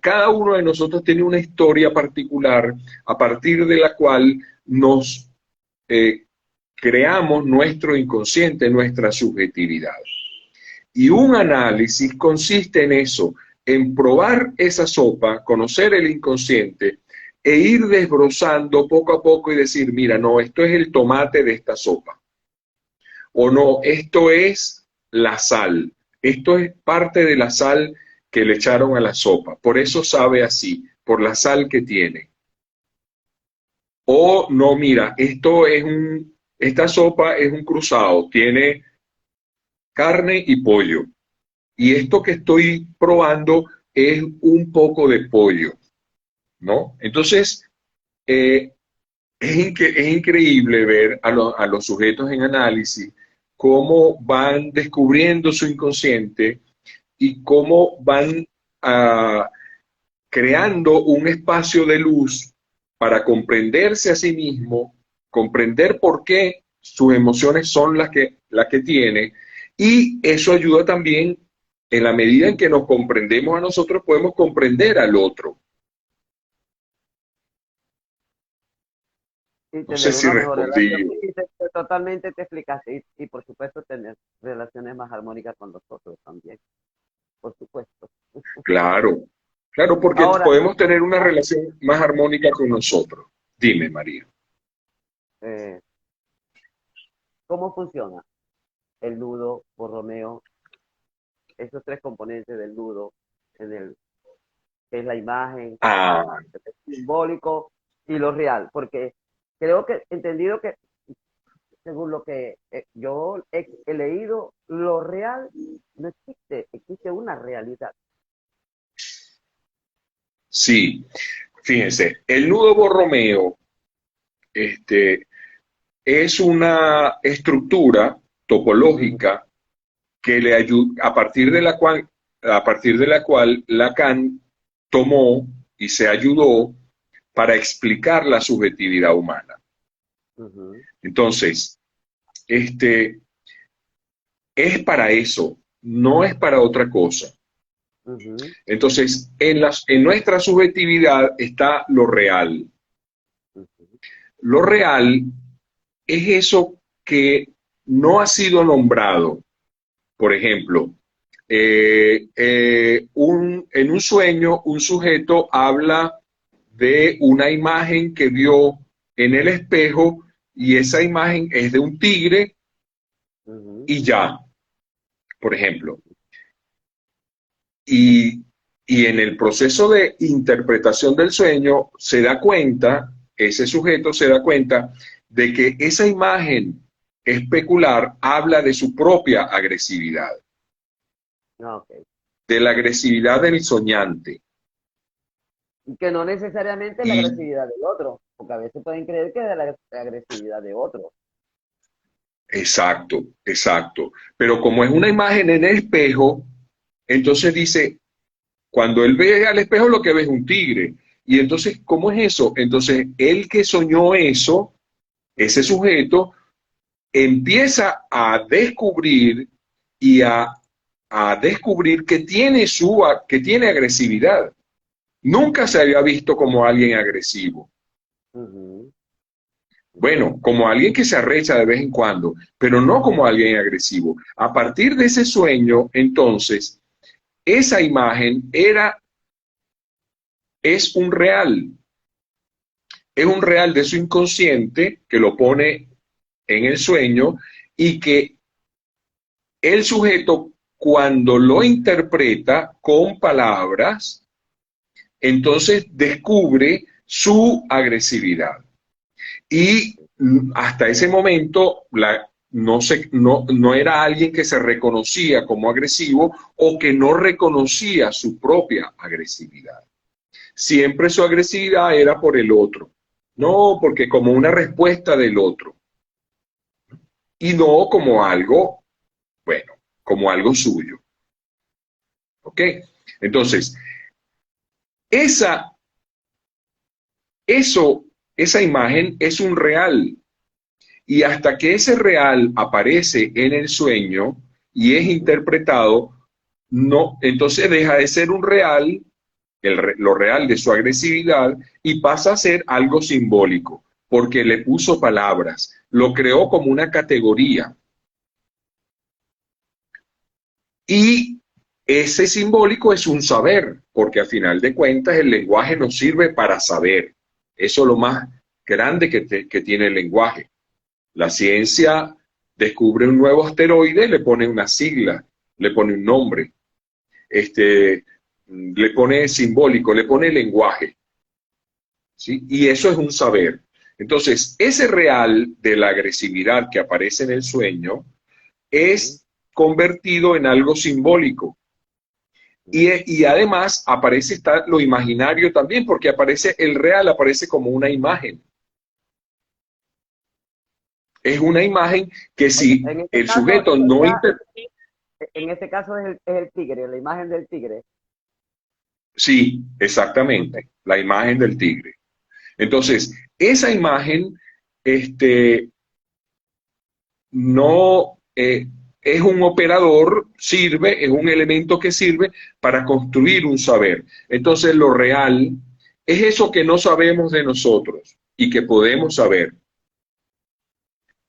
cada uno de nosotros tiene una historia particular a partir de la cual nos creamos nuestro inconsciente, nuestra subjetividad. Y un análisis consiste en eso, en probar esa sopa, conocer el inconsciente e ir desbrozando poco a poco y decir, mira, no, esto es el tomate de esta sopa. O no, esto es la sal. Esto es parte de la sal que le echaron a la sopa. Por eso sabe así, por la sal que tiene. O no, mira, esta sopa es un cruzado, tiene carne y pollo. Y esto que estoy probando es un poco de pollo, ¿no? Entonces, es increíble ver a los sujetos en análisis cómo van descubriendo su inconsciente y cómo van creando un espacio de luz para comprenderse a sí mismo, comprender por qué sus emociones son las que tiene, y eso ayuda también, en la medida en que nos comprendemos a nosotros, podemos comprender al otro. No sé si respondí. Totalmente te explicaste. Y por supuesto tener relaciones más armónicas con nosotros también. Por supuesto. Claro, claro, porque Ahora, podemos tener una relación más armónica con nosotros. Dime, María. ¿Cómo funciona el nudo Borromeo? Esos tres componentes del nudo, que es la imagen, el simbólico y lo real. Porque creo que, entendido que, según lo que yo he leído, lo real no existe, existe una realidad. Sí, fíjense, el nudo Borromeo es una estructura topológica que le ayuda, a partir de la cual Lacan tomó y se ayudó para explicar la subjetividad humana. Entonces, es para eso, no es para otra cosa. Entonces, en nuestra subjetividad está lo real. Lo real es eso que no ha sido nombrado. Por ejemplo, en un sueño, un sujeto habla de una imagen que vio en el espejo, y esa imagen es de un tigre y ya, por ejemplo. Y en el proceso de interpretación del sueño ese sujeto se da cuenta de que esa imagen especular habla de su propia agresividad. De la agresividad del soñante. Que no necesariamente la Y agresividad del otro, porque a veces pueden creer que es de la agresividad de otro. exacto, exacto. Pero como es una imagen en el espejo, entonces dice, cuando él ve al espejo lo que ve es un tigre. Y entonces, ¿cómo es eso? Entonces, el que soñó eso, ese Ujú, sujeto, empieza a descubrir y a descubrir que tiene que tiene agresividad. Nunca se había visto como alguien agresivo. ujú. Bueno, como alguien que se arrecha de vez en cuando, pero no como alguien agresivo. A partir de ese sueño, entonces, esa imagen es es un real de su inconsciente que lo pone en el sueño y que el sujeto, cuando lo interpreta con palabras, entonces descubre su agresividad. Y hasta ese momento no era alguien que se reconocía como agresivo o que no reconocía su propia agresividad. Siempre su agresividad era por el otro, no porque como una respuesta del otro y no como algo, bueno, como algo suyo. ¿Ok? Entonces, esa, eso, esa imagen es un real. Y hasta que ese real aparece en el sueño y es interpretado, no, entonces deja de ser un real, lo real de su agresividad, y pasa a ser algo simbólico, porque le puso palabras, lo creó como una categoría. Y ese simbólico es un saber, porque a final de cuentas el lenguaje nos sirve para saber. Eso es lo más grande que tiene el lenguaje. La ciencia descubre un nuevo asteroide, le pone una sigla, le pone un nombre, le pone simbólico, le pone lenguaje, ¿sí? Y eso es un saber. Entonces, ese real de la agresividad que aparece en el sueño Ujú, es convertido en algo simbólico. ujú. Y además aparece está lo imaginario también, porque aparece el real, aparece como una imagen. Es una imagen que si En este el caso sujeto no sería, interpreta. en este caso es el tigre, la imagen del tigre. Sí, Ok. exactamente, la imagen del tigre. Entonces, esa imagen este, no es un operador, sirve, es un elemento que sirve para construir un saber. Entonces, lo real es eso que no sabemos de nosotros y que podemos saber,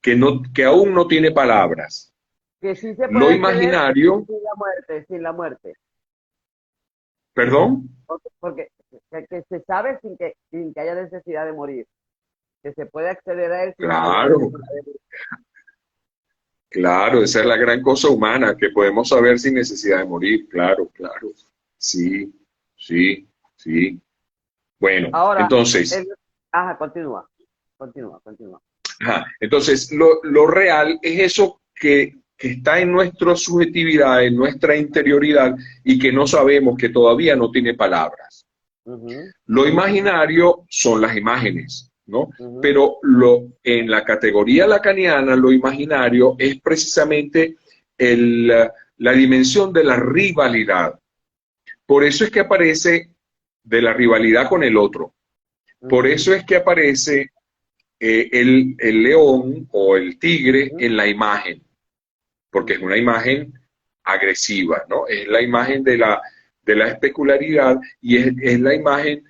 que aún no tiene palabras. Que sí se Lo puede acceder imaginario, sin la muerte, sin la muerte. perdón, Porque que se sabe sin que haya necesidad de morir. Que se puede acceder a él sin que haya claro, necesidad de morir. claro, esa es la gran cosa humana, que podemos saber sin necesidad de morir, claro, claro. Sí, sí, sí. Bueno, Ahora, entonces, el- ajá, continúa, continúa, continúa. ajá, entonces lo real es eso que está en nuestra subjetividad, en nuestra interioridad y que no sabemos, que todavía no tiene palabras. Ujú, Lo imaginario son las imágenes, ¿no? ujú, Pero en la categoría lacaniana, lo imaginario es precisamente el, la dimensión de la rivalidad. Por eso es que aparece de la rivalidad con el otro. Por ujú, eso es que aparece el león o el tigre ujú, en la imagen, porque es ujú. una imagen agresiva, ¿no? Es la imagen de la especularidad y es la imagen,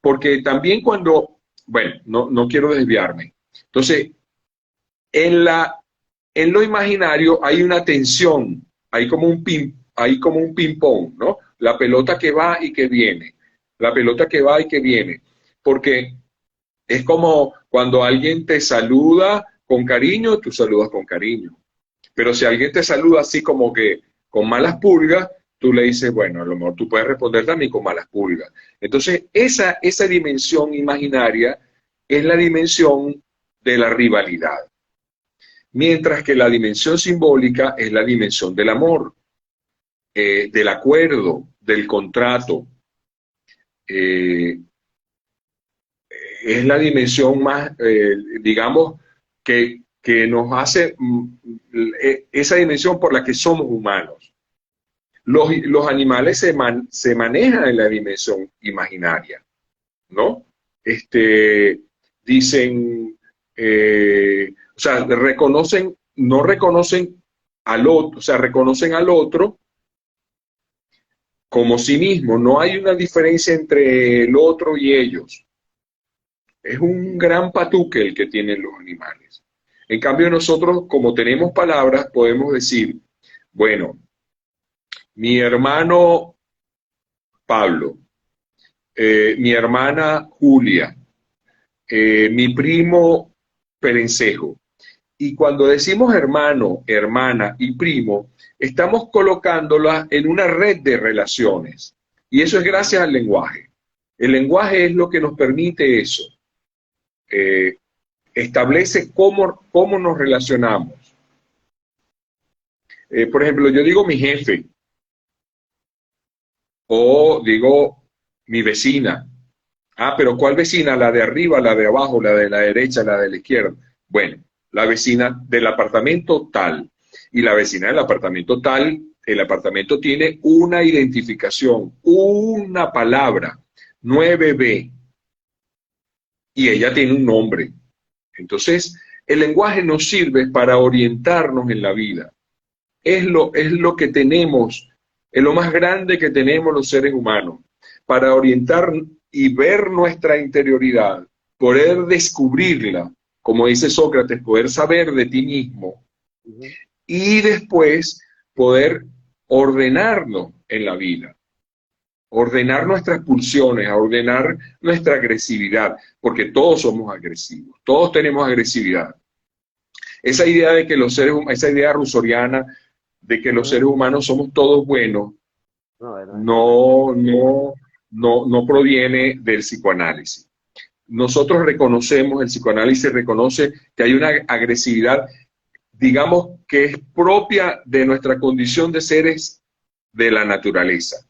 porque también cuando, bueno, no quiero desviarme. Entonces, en, la, en lo imaginario hay una tensión, hay como un ping-pong, ¿no? La pelota que va y que viene, la pelota que va y que viene, porque es como cuando alguien te saluda con cariño, tú saludas con cariño. Pero si alguien te saluda así como que con malas pulgas, tú le dices, bueno, a lo mejor tú puedes responder también con malas pulgas. Entonces, esa dimensión imaginaria es la dimensión de la rivalidad, mientras que la dimensión simbólica es la dimensión del amor, del acuerdo, del contrato. es la dimensión más, digamos, que nos hace esa dimensión por la que somos humanos. Los animales se manejan en la dimensión imaginaria, ¿no? Dicen, o sea, no reconocen al otro, o sea, reconocen al otro como sí mismo. No hay una diferencia entre el otro y ellos. Es un gran patuque el que tienen los animales. En cambio, nosotros, como tenemos palabras, podemos decir, bueno, mi hermano Pablo, mi hermana Julia, mi primo Perencejo. Y cuando decimos hermano, hermana y primo, estamos colocándola en una red de relaciones. Y eso es gracias al lenguaje. El lenguaje es lo que nos permite eso. Establece cómo nos relacionamos. Por ejemplo, yo digo mi jefe, o digo mi vecina. Ah, pero ¿cuál vecina? ¿La de arriba, la de abajo, la de la derecha, la de la izquierda? Bueno, la vecina del apartamento tal. Y la vecina del apartamento tal, el apartamento tiene una identificación, una palabra, 9B. Y ella tiene un nombre. Entonces, el lenguaje nos sirve para orientarnos en la vida. Es lo que tenemos, es lo más grande que tenemos los seres humanos, para orientar y ver nuestra interioridad, poder descubrirla, como dice Sócrates, poder saber de ti mismo, y después poder ordenarnos en la vida, ordenar nuestras pulsiones, ordenar nuestra agresividad, porque todos somos agresivos, todos tenemos agresividad. Esa idea de que esa idea rusoriana de que los seres humanos somos todos buenos, no proviene del psicoanálisis. Nosotros reconocemos, el psicoanálisis reconoce que hay una agresividad, digamos, que es propia de nuestra condición de seres de la naturaleza.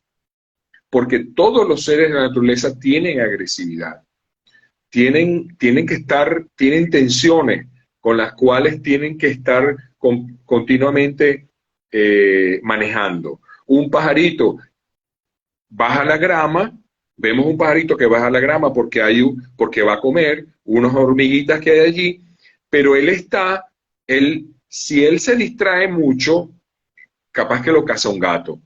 Porque todos los seres de la naturaleza tienen agresividad. Tienen tensiones con las cuales tienen que estar continuamente manejando. Un pajarito baja la grama, vemos un pajarito que baja la grama porque va a comer unas hormiguitas que hay allí, pero si él se distrae mucho, capaz que lo caza un gato.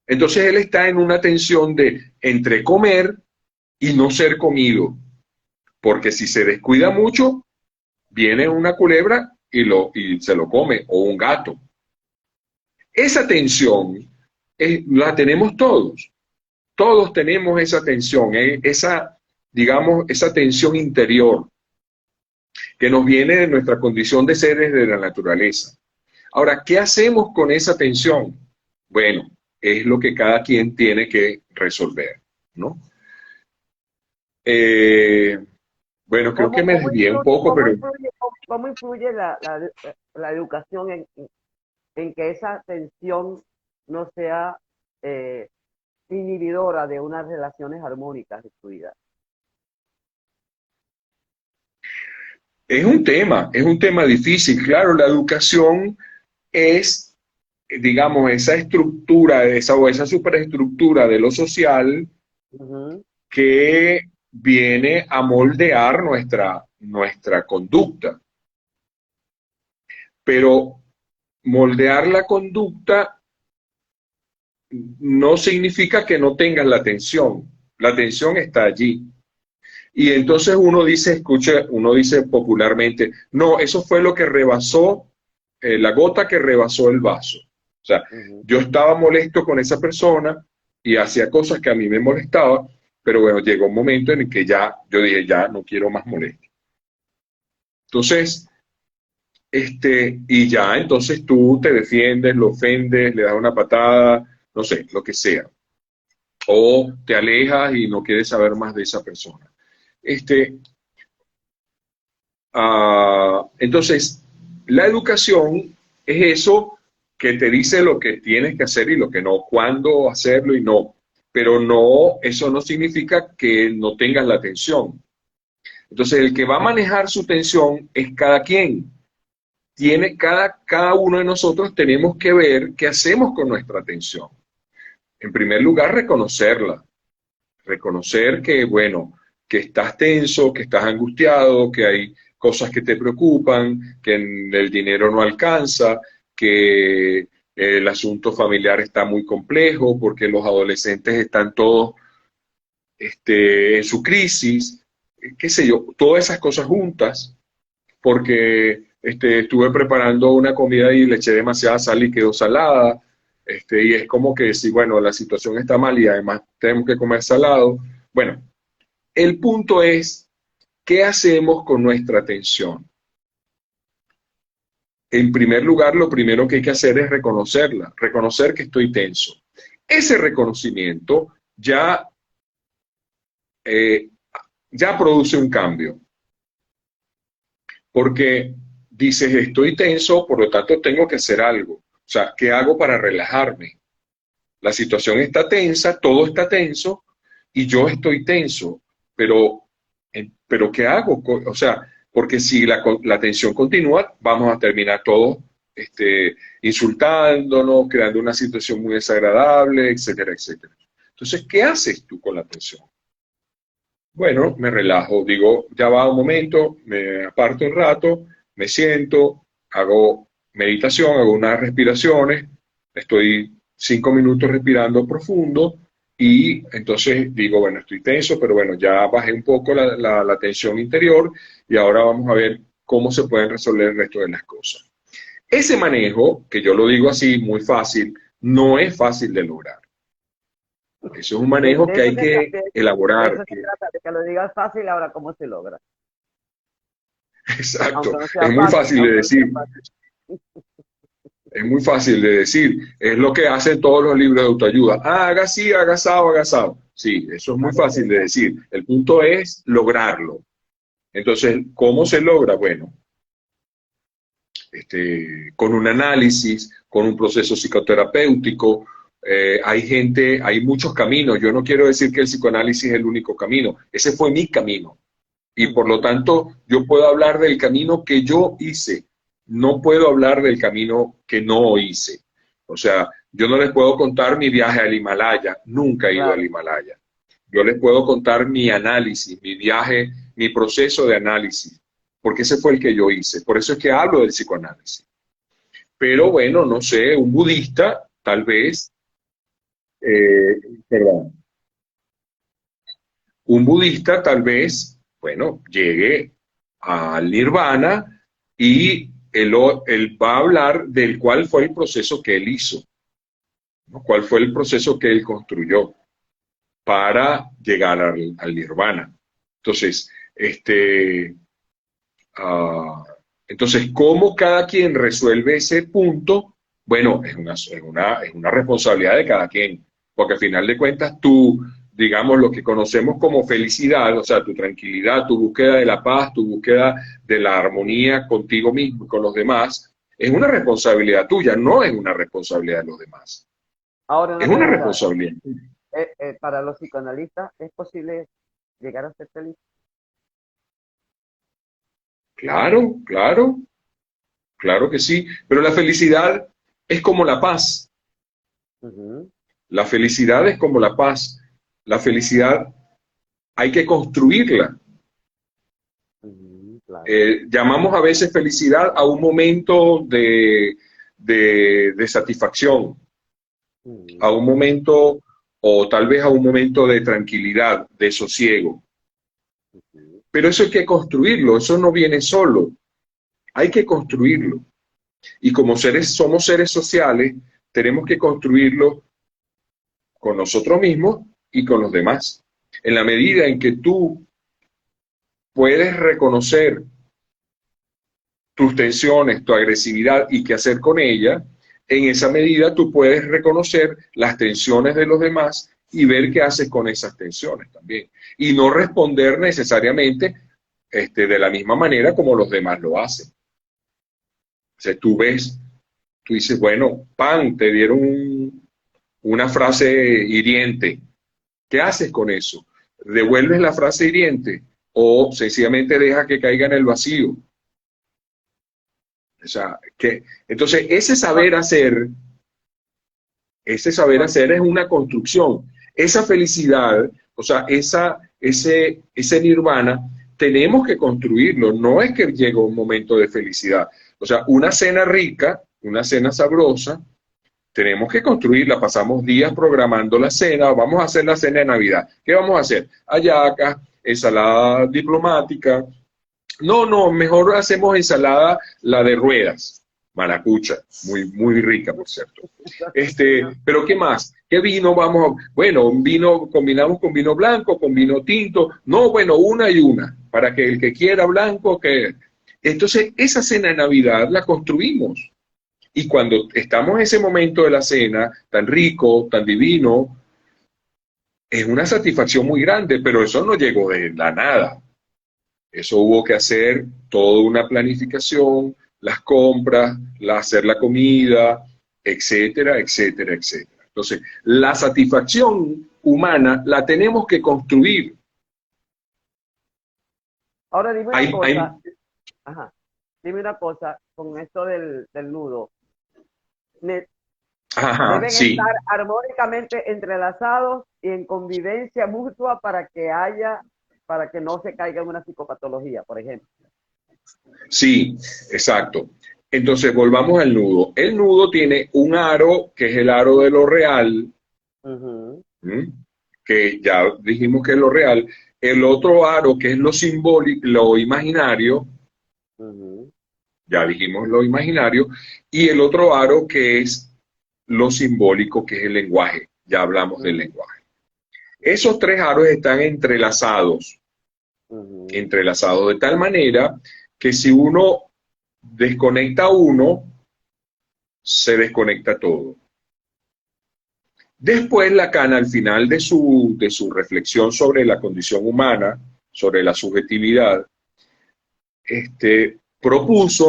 Entonces él está en una tensión entre comer y no ser comido, porque si se descuida mucho, viene una culebra y se lo come, o un gato. Esa tensión la tenemos todos. Todos tenemos esa tensión, digamos, esa tensión interior que nos viene de nuestra condición de seres de la naturaleza. Ahora, ¿qué hacemos con esa tensión? Bueno, es lo que cada quien tiene que resolver, ¿no? Bueno, creo que me desvié un poco, pero... ¿Cómo influye la educación en que esa tensión no sea inhibidora de unas relaciones armónicas de tu vida? Es un tema difícil. Claro, la educación es, digamos, esa estructura, esa superestructura de lo social que viene a moldear nuestra conducta. Pero moldear la conducta no significa que no tengas la atención. La atención está allí. Y entonces uno dice popularmente, no, eso fue lo que rebasó, la gota que rebasó el vaso. O sea, yo estaba molesto con esa persona y hacía cosas que a mí me molestaban, pero bueno, llegó un momento en el que yo dije, ya no quiero más molestia. Entonces, y ya, entonces tú te defiendes, lo ofendes, le das una patada, no sé, lo que sea. O te alejas y no quieres saber más de esa persona. Entonces, la educación es eso que te dice lo que tienes que hacer y lo que no, cuándo hacerlo y no. Pero no, eso no significa que no tengas la atención. Entonces, el que va a manejar su tensión es cada quien. Cada uno de nosotros tenemos que ver qué hacemos con nuestra tensión. En primer lugar, reconocerla. Reconocer que, bueno, que estás tenso, que estás angustiado, que hay cosas que te preocupan, que el dinero no alcanza, que el asunto familiar está muy complejo, porque los adolescentes están todos en su crisis, qué sé yo, todas esas cosas juntas, porque estuve preparando una comida y le eché demasiada sal y quedó salada, y es como que si, bueno, la situación está mal y además tenemos que comer salado. Bueno, el punto es, ¿qué hacemos con nuestra tensión? En primer lugar, lo primero que hay que hacer es reconocerla, reconocer que estoy tenso. Ese reconocimiento eh, ya produce un cambio, porque dices, estoy tenso, por lo tanto tengo que hacer algo. O sea, ¿qué hago para relajarme? La situación está tensa, todo está tenso y yo estoy tenso, pero ¿qué hago? O sea, porque si la tensión continúa, vamos a terminar todos insultándonos, creando una situación muy desagradable, etcétera, etcétera. Entonces, ¿qué haces tú con la tensión? Bueno, me relajo, digo, ya va un momento, me aparto un rato, me siento, hago meditación, hago unas respiraciones, estoy 5 minutos respirando profundo y entonces digo, bueno, estoy tenso, pero bueno, ya bajé un poco la tensión interior y ahora vamos a ver cómo se pueden resolver el resto de las cosas. Ese manejo, que yo lo digo así, muy fácil, no es fácil de lograr. Eso es un manejo que eso hay que de elaborar. eso se trata, de que lo digas fácil, ahora cómo se logra. Exacto, Aunque no sea es muy fácil, fácil de aunque no sea decir, fácil. es muy fácil de decir, es lo que hacen todos los libros de autoayuda. Ah, haga así, haga asado, haga asado. Sí, eso es muy Vale, fácil de decir. El punto es lograrlo. Entonces, ¿cómo se logra? Bueno, con un análisis, con un proceso psicoterapéutico. Hay muchos caminos. Yo no quiero decir que el psicoanálisis es el único camino. Ese fue mi camino. Y por lo tanto, yo puedo hablar del camino que yo hice. No puedo hablar del camino que no hice. O sea, yo no les puedo contar mi viaje al Himalaya. Nunca he ido al Claro. Himalaya. Yo les puedo contar mi análisis, mi viaje, mi proceso de análisis, porque ese fue el que yo hice. Por eso es que hablo del psicoanálisis. Pero bueno, no sé, un budista, tal vez, perdón, un budista tal vez, bueno, llegue al nirvana y él va a hablar del cuál fue el proceso que él hizo, ¿no? Cuál fue el proceso que él construyó para llegar al nirvana. Entonces, uh, entonces, ¿cómo cada quien resuelve ese punto? Bueno, es una responsabilidad de cada quien, porque al final de cuentas tú, digamos, lo que conocemos como felicidad, o sea, tu tranquilidad, tu búsqueda de la paz, tu búsqueda de la armonía contigo mismo y con los demás, es una responsabilidad tuya, no es una responsabilidad de los demás. Ahora Es una una pregunta, responsabilidad tuya. para los psicoanalistas, ¿es posible llegar a ser feliz? Claro, claro, claro que sí, pero la felicidad es como la paz. Ujú, La felicidad es como la paz. La felicidad hay que construirla. ujú, claro. Llamamos a veces felicidad a un momento de satisfacción, a Ujú, un momento o tal vez a un momento de tranquilidad, de sosiego. ujú. Pero eso hay que construirlo, eso no viene solo, hay que construirlo. Y como somos seres sociales, tenemos que construirlo con nosotros mismos y con los demás. En la medida en que tú puedes reconocer tus tensiones, tu agresividad y qué hacer con ella, en esa medida tú puedes reconocer las tensiones de los demás y ver qué haces con esas tensiones también. Y no responder necesariamente de la misma manera como los demás lo hacen. O sea, tú dices, bueno, pan, te dieron una frase hiriente. ¿Qué haces con eso? ¿Devuelves la frase hiriente o sencillamente deja que caiga en el vacío. O sea, entonces ese saber hacer es una construcción. Esa felicidad, o sea, ese nirvana, tenemos que construirlo. No es que llegue un momento de felicidad. O sea, una cena rica, una cena sabrosa, tenemos que construirla. Pasamos días programando la cena. Vamos a hacer la cena de Navidad. ¿Qué vamos a hacer? Hallacas, ensalada diplomática. No, mejor hacemos ensalada, la de ruedas, maracucha, muy rica, por cierto. Pero ¿qué más? ¿Qué vino vamos a...? Bueno, un vino, combinamos con vino blanco, con vino tinto. No, bueno, una y una, para que el que quiera blanco, que... Entonces, esa cena de Navidad la construimos. Y cuando estamos en ese momento de la cena, tan rico, tan divino, es una satisfacción muy grande, pero eso no llegó de la nada. Eso hubo que hacer toda una planificación, las compras, hacer la comida, etcétera, etcétera, etcétera. Entonces, la satisfacción humana la tenemos que construir. Ahora dime una cosa. Ajá. Dime una cosa con esto del nudo. Ajá, Deben sí. estar armónicamente entrelazados y en convivencia mutua para que no se caiga en una psicopatología, por ejemplo. Sí, exacto. Entonces, volvamos al nudo. El nudo tiene un aro, que es el aro de lo real, que ya dijimos que es lo real. El otro aro, que es lo simbólico, lo imaginario, ya dijimos lo imaginario. Y el otro aro, que es lo simbólico, que es el lenguaje. Ya hablamos del lenguaje. Esos tres aros están entrelazados, entrelazados de tal manera que si uno desconecta uno, se desconecta todo. Después Lacan, al final de su reflexión sobre la condición humana, sobre la subjetividad,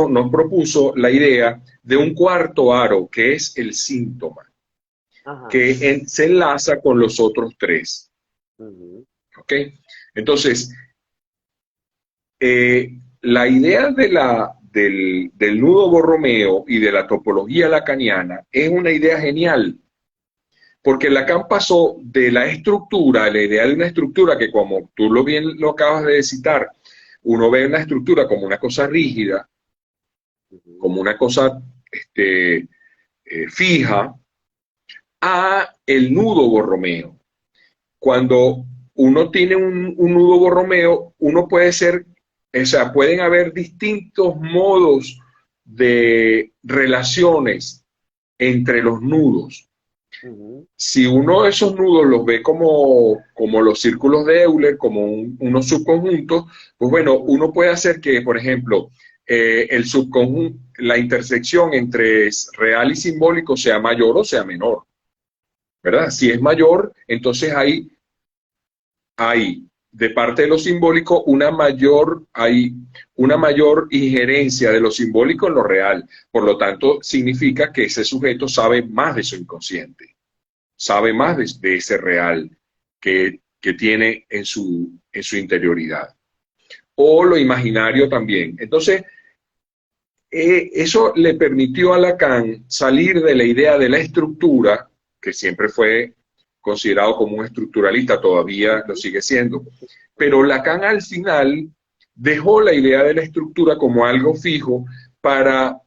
nos propuso la idea de un cuarto aro, que es el síntoma, que se enlaza con los otros tres. ¿Ok? Entonces, la idea del nudo Borromeo y de la topología lacaniana es una idea genial, porque Lacan pasó de la estructura, la idea de una estructura que, como tú bien lo acabas de citar, uno ve una estructura como una cosa rígida, como una cosa fija, a el nudo Borromeo. Cuando uno tiene un nudo Borromeo, uno puede ser, o sea, pueden haber distintos modos de relaciones entre los nudos. Si uno de esos nudos los ve como los círculos de Euler, como unos subconjuntos, pues bueno, uno puede hacer que, por ejemplo, el subconjunto, la intersección entre real y simbólico sea mayor o sea menor, ¿verdad? Si es mayor, entonces hay de parte de lo simbólico hay una mayor injerencia de lo simbólico en lo real. Por lo tanto, significa que ese sujeto sabe más de su inconsciente, sabe más de ese real que tiene en su interioridad. O lo imaginario también. Entonces, eso le permitió a Lacan salir de la idea de la estructura, que siempre fue considerado como un estructuralista, todavía lo sigue siendo. Pero Lacan al final dejó la idea de la estructura como algo fijo para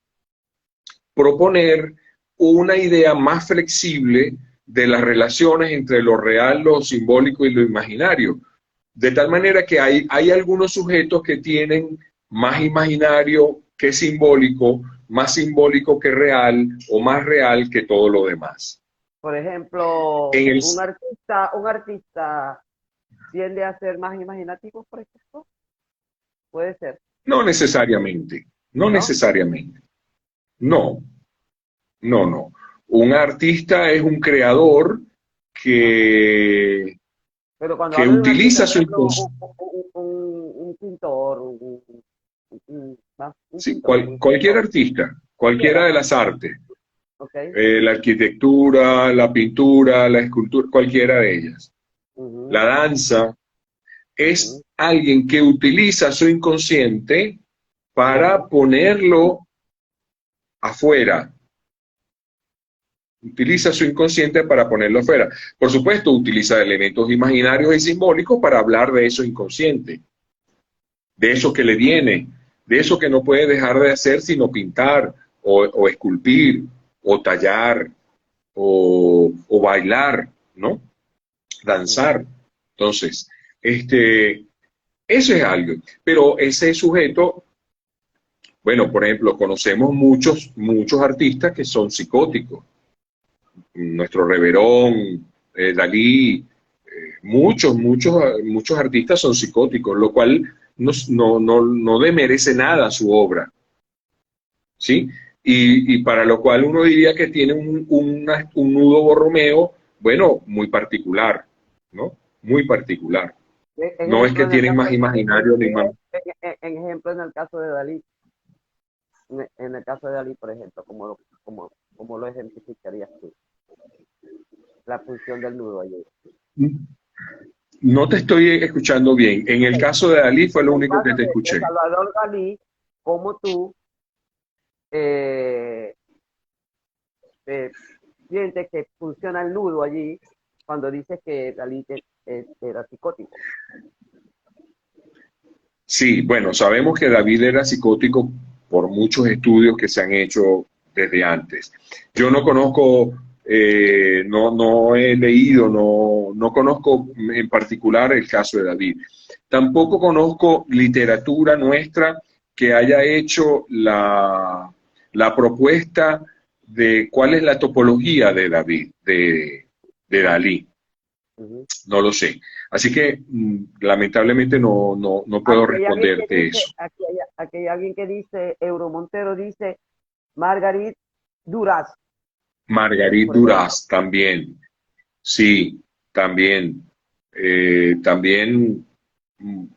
proponer una idea más flexible de las relaciones entre lo real, lo simbólico y lo imaginario. De tal manera que hay algunos sujetos que tienen más imaginario que simbólico, más simbólico que real o más real que todo lo demás. Por ejemplo, un artista tiende a ser más imaginativo, por ejemplo. Puede ser. No necesariamente, no necesariamente. No. Un artista es un creador que utiliza su inconsciente. Un pintor, Sí, cualquier artista, cualquiera de las artes. Okay. La arquitectura, la pintura, la escultura, cualquiera de ellas. La danza. es alguien que utiliza su inconsciente para ponerlo afuera. Utiliza su inconsciente para ponerlo afuera. Por supuesto, utiliza elementos imaginarios y simbólicos para hablar de eso inconsciente, de eso que le viene, de eso que no puede dejar de hacer sino pintar o esculpir o tallar o bailar, ¿no? Danzar. Entonces, eso es algo. Pero ese sujeto, bueno, por ejemplo, conocemos muchos artistas que son psicóticos. Nuestro Reverón, Dalí, muchos artistas son psicóticos, lo cual no demerece nada su obra, ¿sí? Y para lo cual uno diría que tiene un nudo Borromeo, bueno, muy particular, ¿no? Muy particular. No es que tienen más imaginario ni más. En ejemplo, en el caso de Dalí, en el caso de Dalí, por ejemplo, ¿cómo lo ejemplificarías tú? La función del nudo allí. No te estoy escuchando bien. En el caso de Dalí fue lo único que te escuché. De Salvador Dalí, ¿cómo tú sientes que funciona el nudo allí cuando dices que Dalí era psicótico? Sí, bueno, sabemos que David era psicótico por muchos estudios que se han hecho desde antes. Yo no conozco, no he leído, no conozco en particular el caso de David. Tampoco conozco literatura nuestra que haya hecho la propuesta de cuál es la topología de David, de Dalí. No lo sé. Así que lamentablemente no puedo responderte eso. Aquí hay alguien que dice, Euromontero dice, Margarit Duras. Margarit Duras también. Sí, también. También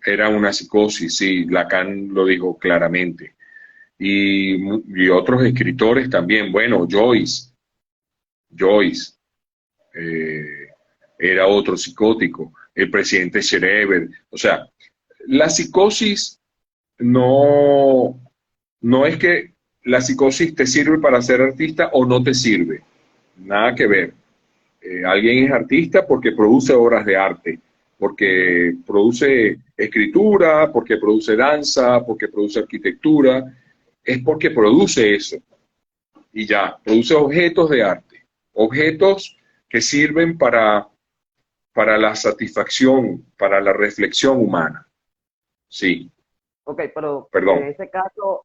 era una psicosis, sí, Lacan lo dijo claramente. Y otros escritores también. Bueno, Joyce. Era otro psicótico, el presidente Schreber. O sea, la psicosis no es que la psicosis te sirve para ser artista o no te sirve. Nada que ver. Alguien es artista porque produce obras de arte, porque produce escritura, porque produce danza, porque produce arquitectura. Es porque produce eso. Y ya, produce objetos de arte. Objetos que sirven para la satisfacción, para la reflexión humana. Sí. Ok, pero Perdón. en ese caso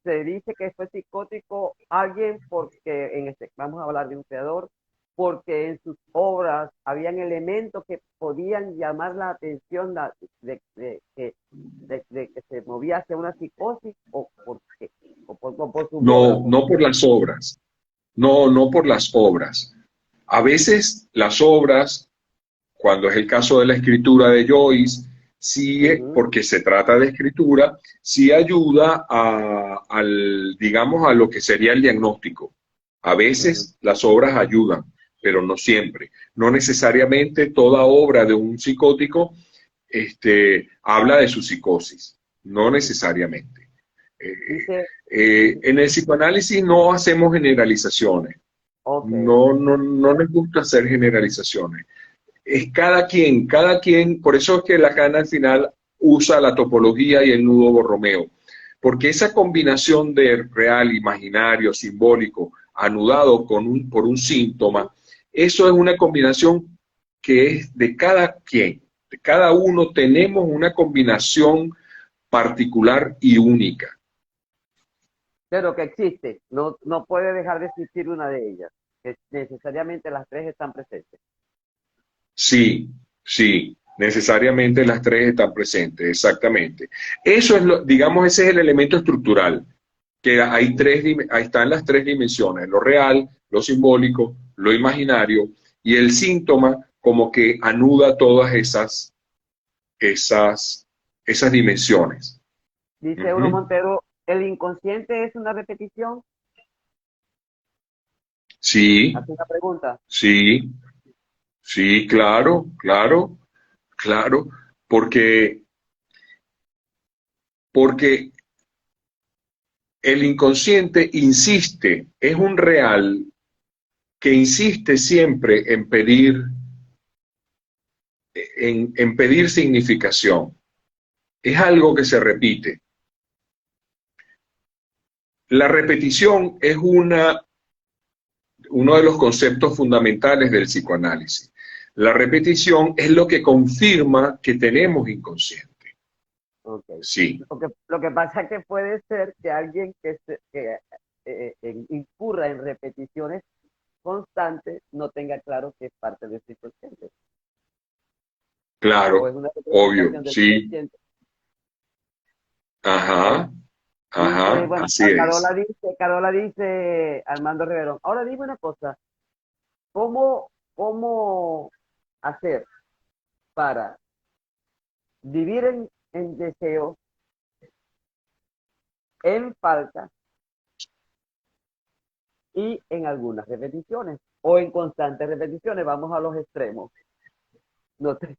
se dice que fue psicótico alguien porque, vamos a hablar de un creador, porque en sus obras habían elementos que podían llamar la atención de que se movía hacia una psicosis o por qué, o por su obra. No por las obras. No por las obras. A veces las obras, cuando es el caso de la escritura de Joyce, sí, porque se trata de escritura, sí ayuda digamos, a lo que sería el diagnóstico. A veces las obras ayudan, pero no siempre. No necesariamente toda obra de un psicótico habla de su psicosis, no necesariamente. En el psicoanálisis no hacemos generalizaciones. Okay. No nos gusta hacer generalizaciones. Es cada quien, por eso es que Lacan al final usa la topología y el nudo Borromeo, porque esa combinación de real, imaginario, simbólico, anudado por un síntoma, eso es una combinación que es de cada quien, de cada uno tenemos una combinación particular y única. Pero que existe, no puede dejar de existir una de ellas, que necesariamente las tres están presentes. Sí, necesariamente las tres están presentes, exactamente. Eso es digamos, ese es el elemento estructural, que ahí están las tres dimensiones, lo real, lo simbólico, lo imaginario, y el síntoma como que anuda todas esas dimensiones. Dice Euro Montero, ¿el inconsciente es una repetición? Sí. Hace una pregunta. Sí, claro. porque, porque el inconsciente insiste, es un real que insiste siempre en pedir, en pedir significación. Es algo que se repite. La repetición es uno de los conceptos fundamentales del psicoanálisis. La repetición es lo que confirma que tenemos inconsciente. Okay. Sí. Lo que pasa es que puede ser que alguien incurra en repeticiones constantes no tenga claro que es parte de su inconsciente. Claro, O es una obvio, representación del sí. inconsciente. Ajá, Dice, ajá, bueno, así es. Carola dice, Armando Riverón, ahora dime una cosa, ¿cómo hacer para vivir en deseo, en falta y en algunas repeticiones o en constantes repeticiones? Vamos a los extremos. No te,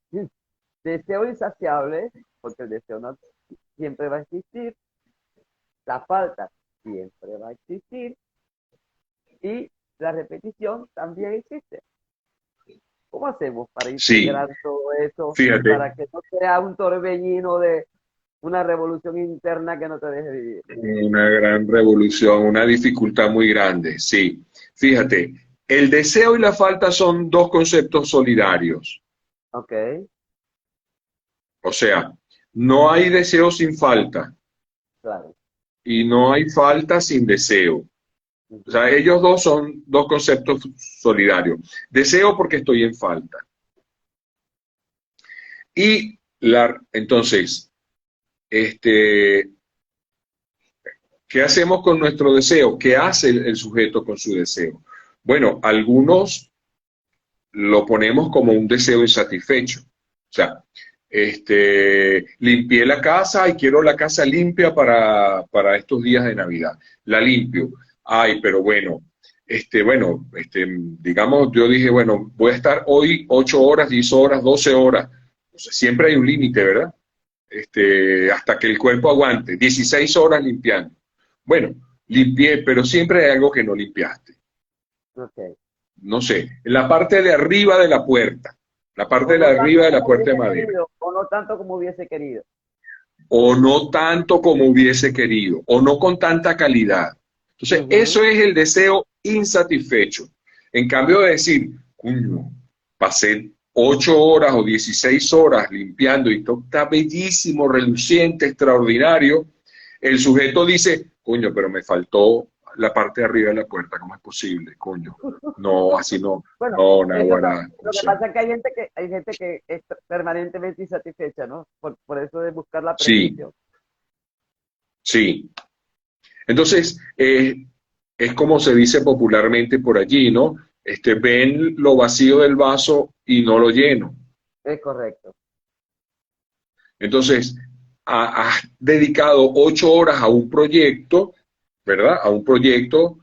deseo insaciable, porque el deseo no siempre va a existir, la falta siempre va a existir y la repetición también existe. ¿Cómo hacemos para Sí, integrar todo eso fíjate, para que no sea un torbellino de una revolución interna que no te deje vivir? una gran revolución, una dificultad muy grande, sí. Fíjate, el deseo y la falta son dos conceptos solidarios. Ok, O sea, no hay deseo sin falta claro. y no hay falta sin deseo. O sea, Uh-huh. ellos dos son dos conceptos solidarios. Deseo porque estoy en falta. Y entonces, este, ¿qué hacemos con nuestro deseo? ¿Qué hace el sujeto con su deseo? Bueno, algunos lo ponemos como un deseo insatisfecho. O sea, limpié la casa y quiero la casa limpia para estos días de Navidad. La limpio. Ay, pero bueno, digamos, yo dije, bueno, voy a estar hoy 8 horas, 10 horas, 12 horas. O sea, siempre hay un límite, ¿verdad? Hasta que el cuerpo aguante. 16 horas limpiando. Bueno, limpié, pero siempre hay algo que no limpiaste. Ok. No sé, en la parte de arriba de la puerta, la parte O de la no de arriba tanto de la como puerta de hubiese madera, querido, o no tanto como hubiese querido. o no tanto como hubiese querido, o no con tanta calidad. Entonces, Uh-huh. eso es el deseo insatisfecho. En cambio de decir, coño, pasé 8 horas o 16 horas limpiando y todo está bellísimo, reluciente, extraordinario, el sujeto dice, coño, pero me faltó la parte de arriba de la puerta, ¿cómo es posible, coño? No, así no, Bueno, no, eso Naguará, o lo que sea, pasa es que hay gente que es permanentemente insatisfecha, ¿no? Por eso de buscar la sí, perfección. sí. Entonces, es como se dice popularmente por allí, ¿no? Ven lo vacío del vaso y no lo lleno. Es correcto. Entonces, has dedicado 8 horas a un proyecto, ¿verdad? A un proyecto,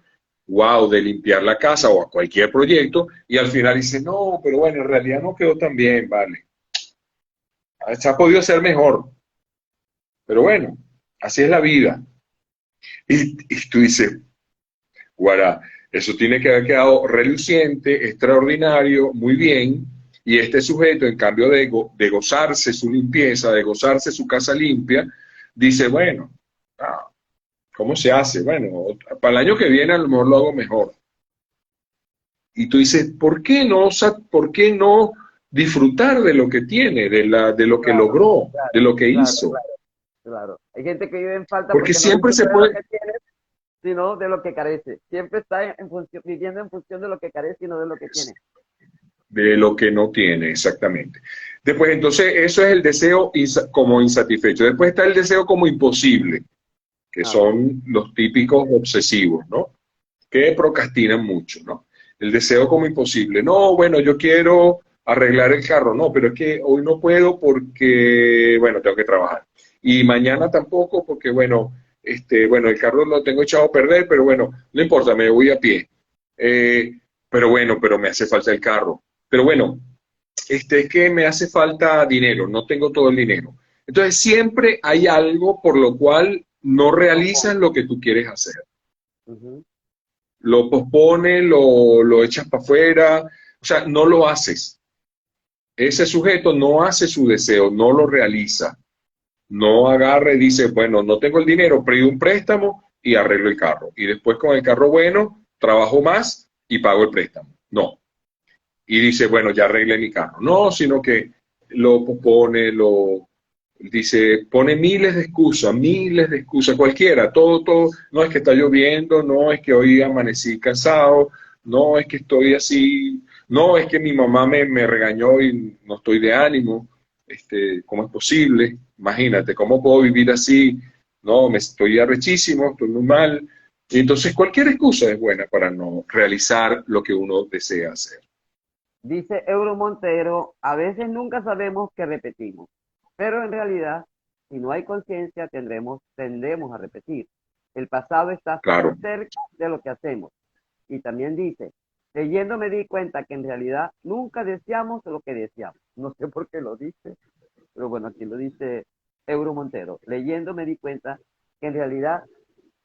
wow, de limpiar la casa o a cualquier proyecto, y al final dices, no, pero bueno, en realidad no quedó tan bien, vale. Se ha podido hacer mejor, pero bueno, así es la vida. Y tú dices, guará, eso tiene que haber quedado reluciente, extraordinario, muy bien, y este sujeto, en cambio de gozarse su limpieza, de gozarse su casa limpia, dice, bueno, ¿cómo se hace? Bueno, para el año que viene a lo mejor lo hago mejor. Y tú dices, ¿por qué no disfrutar de lo que tiene, de lo que Claro, logró, de lo que claro, hizo? claro, claro. Hay gente que vive en falta Porque porque no siempre se disfruta de lo puede, que tiene, sino de lo que carece. Siempre está viviendo en función de lo que carece y no de lo que tiene. de lo que no tiene, exactamente. Después, entonces, eso es el deseo como insatisfecho. Después está el deseo como imposible, que Ajá. son los típicos obsesivos, ¿no? Que procrastinan mucho, ¿no? El deseo como imposible. No, bueno, yo quiero arreglar el carro, no, pero es que hoy no puedo porque, bueno, tengo que trabajar. Y mañana tampoco porque, bueno, bueno, el carro lo tengo echado a perder, pero bueno, no importa, me voy a pie. Pero bueno, pero me hace falta el carro. Pero bueno, es que me hace falta dinero, no tengo todo el dinero. Entonces siempre hay algo por lo cual no realizas lo que tú quieres hacer. Ujú. Lo pospones, lo echas para afuera, o sea, no lo haces. Ese sujeto no hace su deseo, no lo realiza. No agarra y dice, bueno, no tengo el dinero, pido un préstamo y arreglo el carro. Y después con el carro bueno, trabajo más y pago el préstamo. No. Y dice, bueno, ya arreglé mi carro. No, sino que lo pospone, lo dice, pone miles de excusas, cualquiera, todo, no es que está lloviendo, no es que hoy amanecí cansado, no es que estoy así, no es que mi mamá me regañó y no estoy de ánimo, ¿cómo es posible? Imagínate, ¿cómo puedo vivir así? No, me estoy arrechísimo, estoy muy mal. Y entonces cualquier excusa es buena para no realizar lo que uno desea hacer. Dice Euro Montero, a veces nunca sabemos qué repetimos, pero en realidad, si no hay conciencia, tendemos a repetir. El pasado está Claro, cerca de lo que hacemos. Y también dice, leyendo me di cuenta que en realidad nunca deseamos lo que deseamos. No sé por qué lo dice, pero bueno, aquí lo dice Euro Montero. Leyendo me di cuenta que en realidad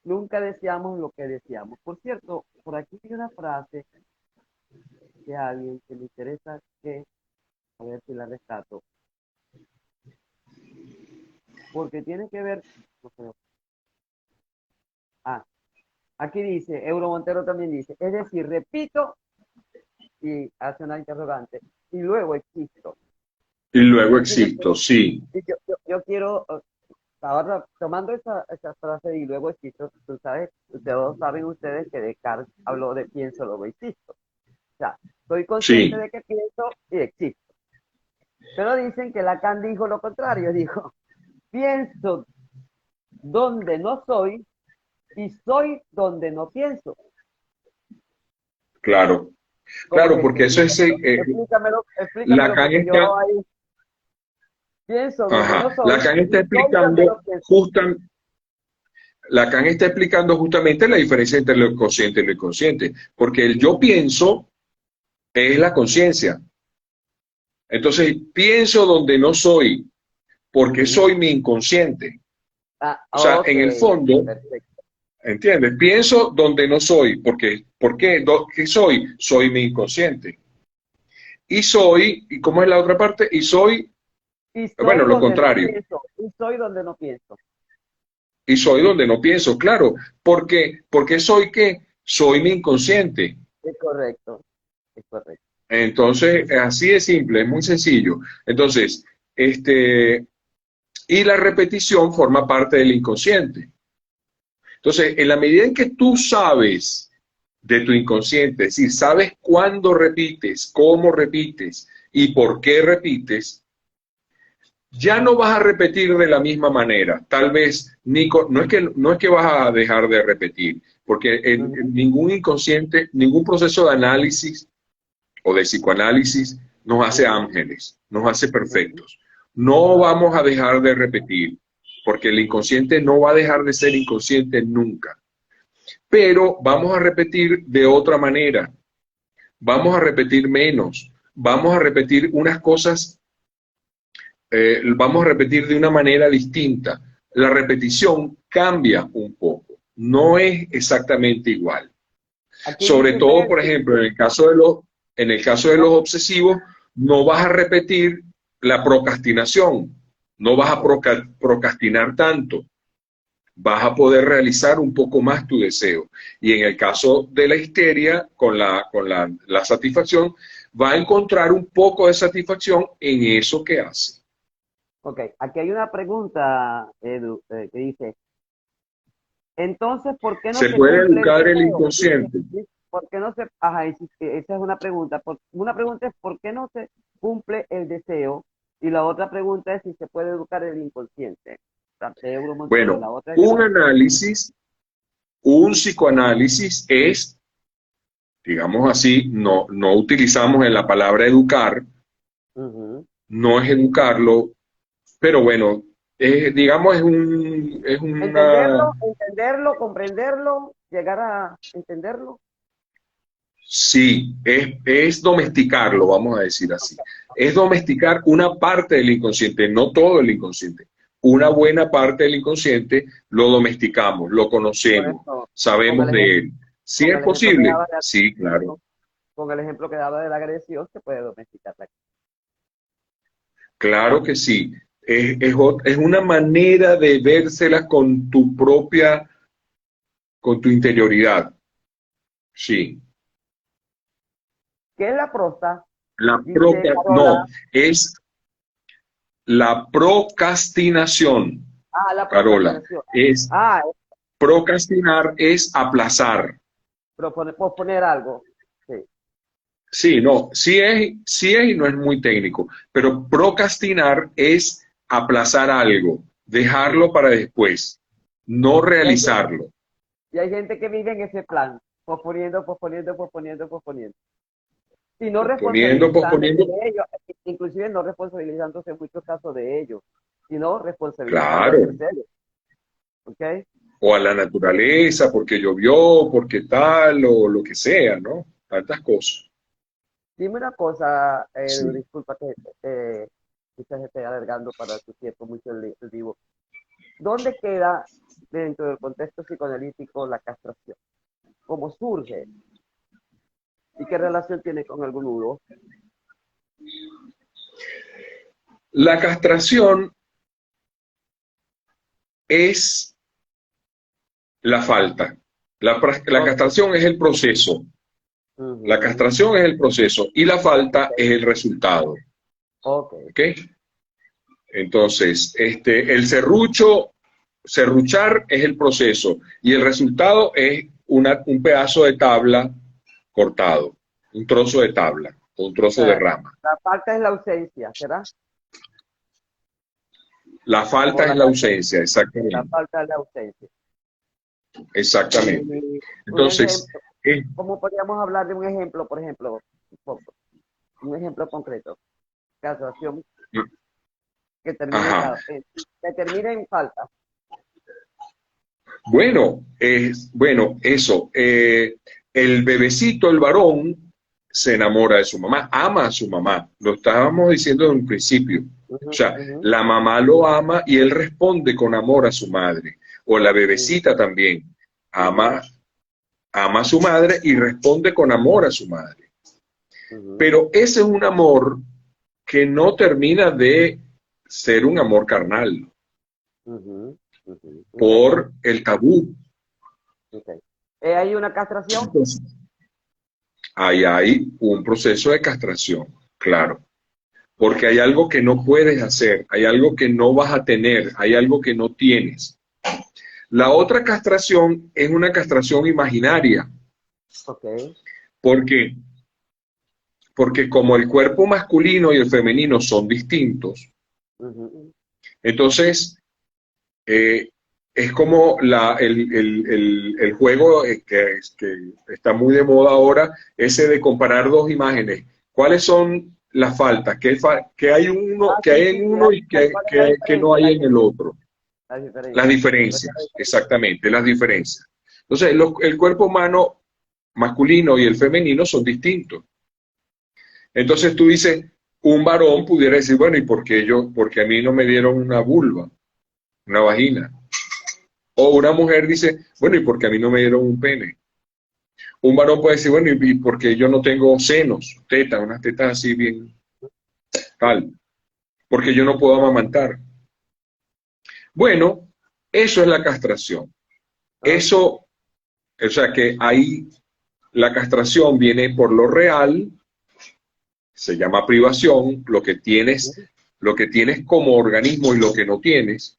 nunca deseamos lo que deseamos. Por cierto, por aquí hay una frase de alguien que me interesa que, a ver si la rescato, porque tiene que ver, no sé, ah, aquí dice, Euro Montero también dice, es decir, repito y hace una interrogante, y luego existo. y luego Así que existo, sí, yo quiero, ahora tomando esa frase y luego existo, tú sabes, todos saben ustedes que Descartes habló de pienso, luego existo. O sea, soy consciente sí, de que pienso y existo. Pero dicen que Lacan dijo lo contrario, dijo, pienso donde no soy y soy donde no pienso. claro. ¿Cómo Claro, es eso? porque eso es, Explícamelo Lacan porque está, yo ahí pienso donde no ajá, soy y soy donde no pienso. Lacan está explicando justamente la diferencia entre lo consciente y lo inconsciente, porque el yo pienso es la conciencia. Entonces, pienso donde no soy, porque Ujú. soy mi inconsciente. Ah, O sea, ok, en el fondo, perfecto. ¿entiendes? Pienso donde no soy, porque, ¿por qué? ¿Qué soy? Soy mi inconsciente. Y soy, ¿y cómo es la otra parte? Y soy, Y bueno, soy lo donde no contrario. pienso, y soy donde no pienso. Y soy donde no pienso, claro. Porque soy qué? Soy mi inconsciente. Es correcto, es correcto. Entonces, así de simple, es muy sencillo. Entonces, y la repetición forma parte del inconsciente. Entonces, en la medida en que tú sabes de tu inconsciente, es decir, sabes cuándo repites, cómo repites y por qué repites, ya no vas a repetir de la misma manera. Tal vez, Nico, no es que vas a dejar de repetir, porque Ujú. en ningún inconsciente, ningún proceso de análisis o de psicoanálisis nos hace Ujú. ángeles, nos hace Ujú. perfectos. No vamos a dejar de repetir, porque el inconsciente no va a dejar de ser inconsciente nunca. Pero vamos a repetir de otra manera, vamos a repetir menos, vamos a repetir unas cosas, vamos a repetir de una manera distinta. La repetición cambia un poco, no es exactamente igual. Aquí Sobre dice todo, usted, por ejemplo, en el caso de los no, obsesivos, no vas a repetir la procrastinación, no vas a ok, procrastinar tanto, vas a poder realizar un poco más tu deseo. Y en el caso de la histeria, la satisfacción, va a encontrar un poco de satisfacción en eso que hace. ok, aquí hay una pregunta, Edu, que dice, entonces, ¿por qué no Se se puede cumple el educar el deseo? inconsciente. ¿Por qué no se, ajá, esa es una pregunta. Una pregunta es, ¿por qué no se cumple el deseo? Y la otra pregunta es si se puede educar el inconsciente. De Euro Montero. Y Bueno, la otra es un análisis, un psicoanálisis es, digamos así, no utilizamos en la palabra educar, ujú. no es educarlo, pero bueno, digamos es una, Entenderlo, comprenderlo, llegar a entenderlo. Sí, es domesticarlo, vamos a decir así. Es domesticar una parte del inconsciente, no todo el inconsciente. Una buena parte del inconsciente lo domesticamos, lo Por conocemos, eso, con sabemos el de ejemplo, él. Si con es el ejemplo que posible, daba de la sí, claro, agresión, con el ejemplo que daba de la agresión, se puede domesticar la claro que sí. Es una manera de vérsela con tu propia, con tu interioridad. Sí. ¿Qué es la prosa? La Dice no, Carola. es la procrastinación, Ah, la Carola. procrastinación. Es Ah, procrastinar es aplazar. posponer algo. Sí. Sí, no, sí es y no es muy técnico, pero procrastinar es aplazar algo, dejarlo para después, no Y hay, realizarlo. y hay gente que vive en ese plan, posponiendo, posponiendo, posponiendo, posponiendo. Y no Posponiendo, responsabilizándose posponiendo, de ellos, inclusive no responsabilizándose en muchos casos de ellos, sino responsabilizando a claro, terceros. ¿Ok? o a la naturaleza, porque llovió, porque tal, o lo que sea, ¿no? Tantas cosas. Dime una cosa, Sí. disculpa que quizás esté alargando para tu tiempo mucho el vivo. ¿Dónde queda dentro del contexto psicoanalítico la castración? ¿Cómo surge? ¿Y qué relación tiene con el nudo? La castración es la falta. La Ok. castración es el proceso. La Ujú. castración es el proceso y la Ok. falta es el resultado. Ok. ¿Ok? Entonces, el serrucho, serruchar es el proceso y el resultado es un pedazo de tabla cortado, un trozo de tabla o un O trozo de sea, rama. la falta es la ausencia, ¿será? La O falta es la la falta, ausencia, la exactamente. falta es la ausencia. Exactamente. Y un Entonces, ejemplo, ¿cómo podríamos hablar de un ejemplo, por ejemplo, un ejemplo concreto? Castración ajá. que termine en falta. Bueno, bueno, eso. El bebecito, el varón, se enamora de su mamá, ama a su mamá. Lo estábamos diciendo en un principio. O Ujú, sea, ujú, la mamá lo ama y él responde con amor a su madre. O la ujú, bebecita también ujú, ama, ama a su madre y responde con amor a su madre. ujú, Pero ese es un amor que no termina de ser un amor carnal ujú, ujú. Ok, por el tabú. ok. ¿Hay una castración? Entonces, ahí hay un proceso de castración, claro, porque hay algo que no puedes hacer, hay algo que no vas a tener, hay algo que no tienes. La otra castración es una castración imaginaria, Ok. porque porque como el cuerpo masculino y el femenino son distintos, Ujú, entonces eh, es como el juego que está muy de moda ahora, ese de comparar dos imágenes. ¿Cuáles son las faltas? ¿Qué hay ah, que sí, hay sí, en uno y ¿cuál es la que no diferencia? hay en el otro? La Las diferencia. diferencias, exactamente, las diferencias. Entonces, el cuerpo humano masculino y el femenino son distintos. Entonces tú dices, un varón pudiera decir, bueno, ¿y por qué yo? Porque a mí no me dieron una vulva, una vagina. O una mujer dice, bueno, ¿y por qué a mí no me dieron un pene? Un varón puede decir, bueno, ¿y por qué yo no tengo senos, tetas, unas tetas así bien tal? Porque yo no puedo amamantar. Bueno, eso es la castración. Ok. Eso, o sea que ahí la castración viene por lo real, se llama privación, lo que tienes como organismo y lo que no tienes.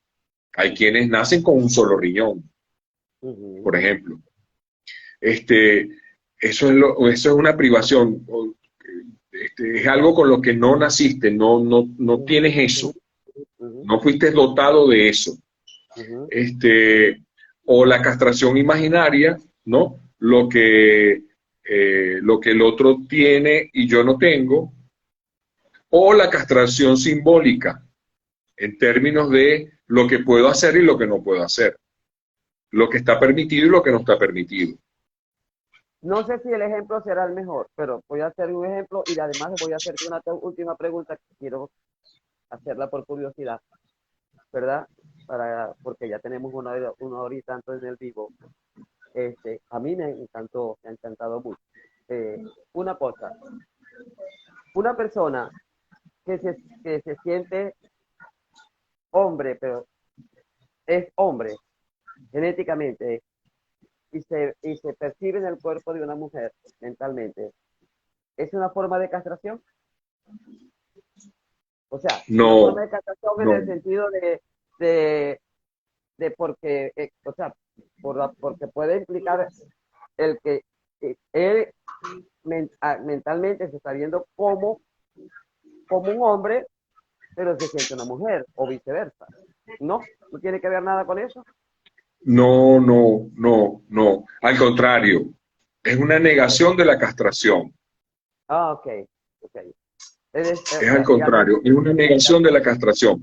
Hay quienes nacen con un solo riñón, Ujú, por ejemplo. Este, eso es una privación. Es algo con lo que no naciste, no ujú, tienes ujú, eso, ujú, no fuiste dotado de eso. ujú, Este, o la castración imaginaria, ¿no? Lo que el otro tiene y yo no tengo, o la castración simbólica, en términos de lo que puedo hacer y lo que no puedo hacer, lo que está permitido y lo que no está permitido. No sé si el ejemplo será el mejor, pero voy a hacer un ejemplo y además voy a hacerte una última pregunta que quiero hacerla por curiosidad, ¿verdad? Porque ya tenemos una hora y tanto en el vivo. A mí me ha encantado mucho. Una cosa, una persona que se siente hombre, pero es hombre genéticamente y se percibe en el cuerpo de una mujer mentalmente, ¿es una forma de castración? O sea, una forma No, de castración en el no, sentido de, de porque, o sea, porque puede implicar el que él mentalmente se está viendo como un hombre, pero se siente una mujer, o viceversa. No, no tiene que ver nada con eso. no, no, no, no. Al contrario, es una negación de la castración. Ah, ok, ok. Es O al sea, digamos, contrario, es una negación de la castración.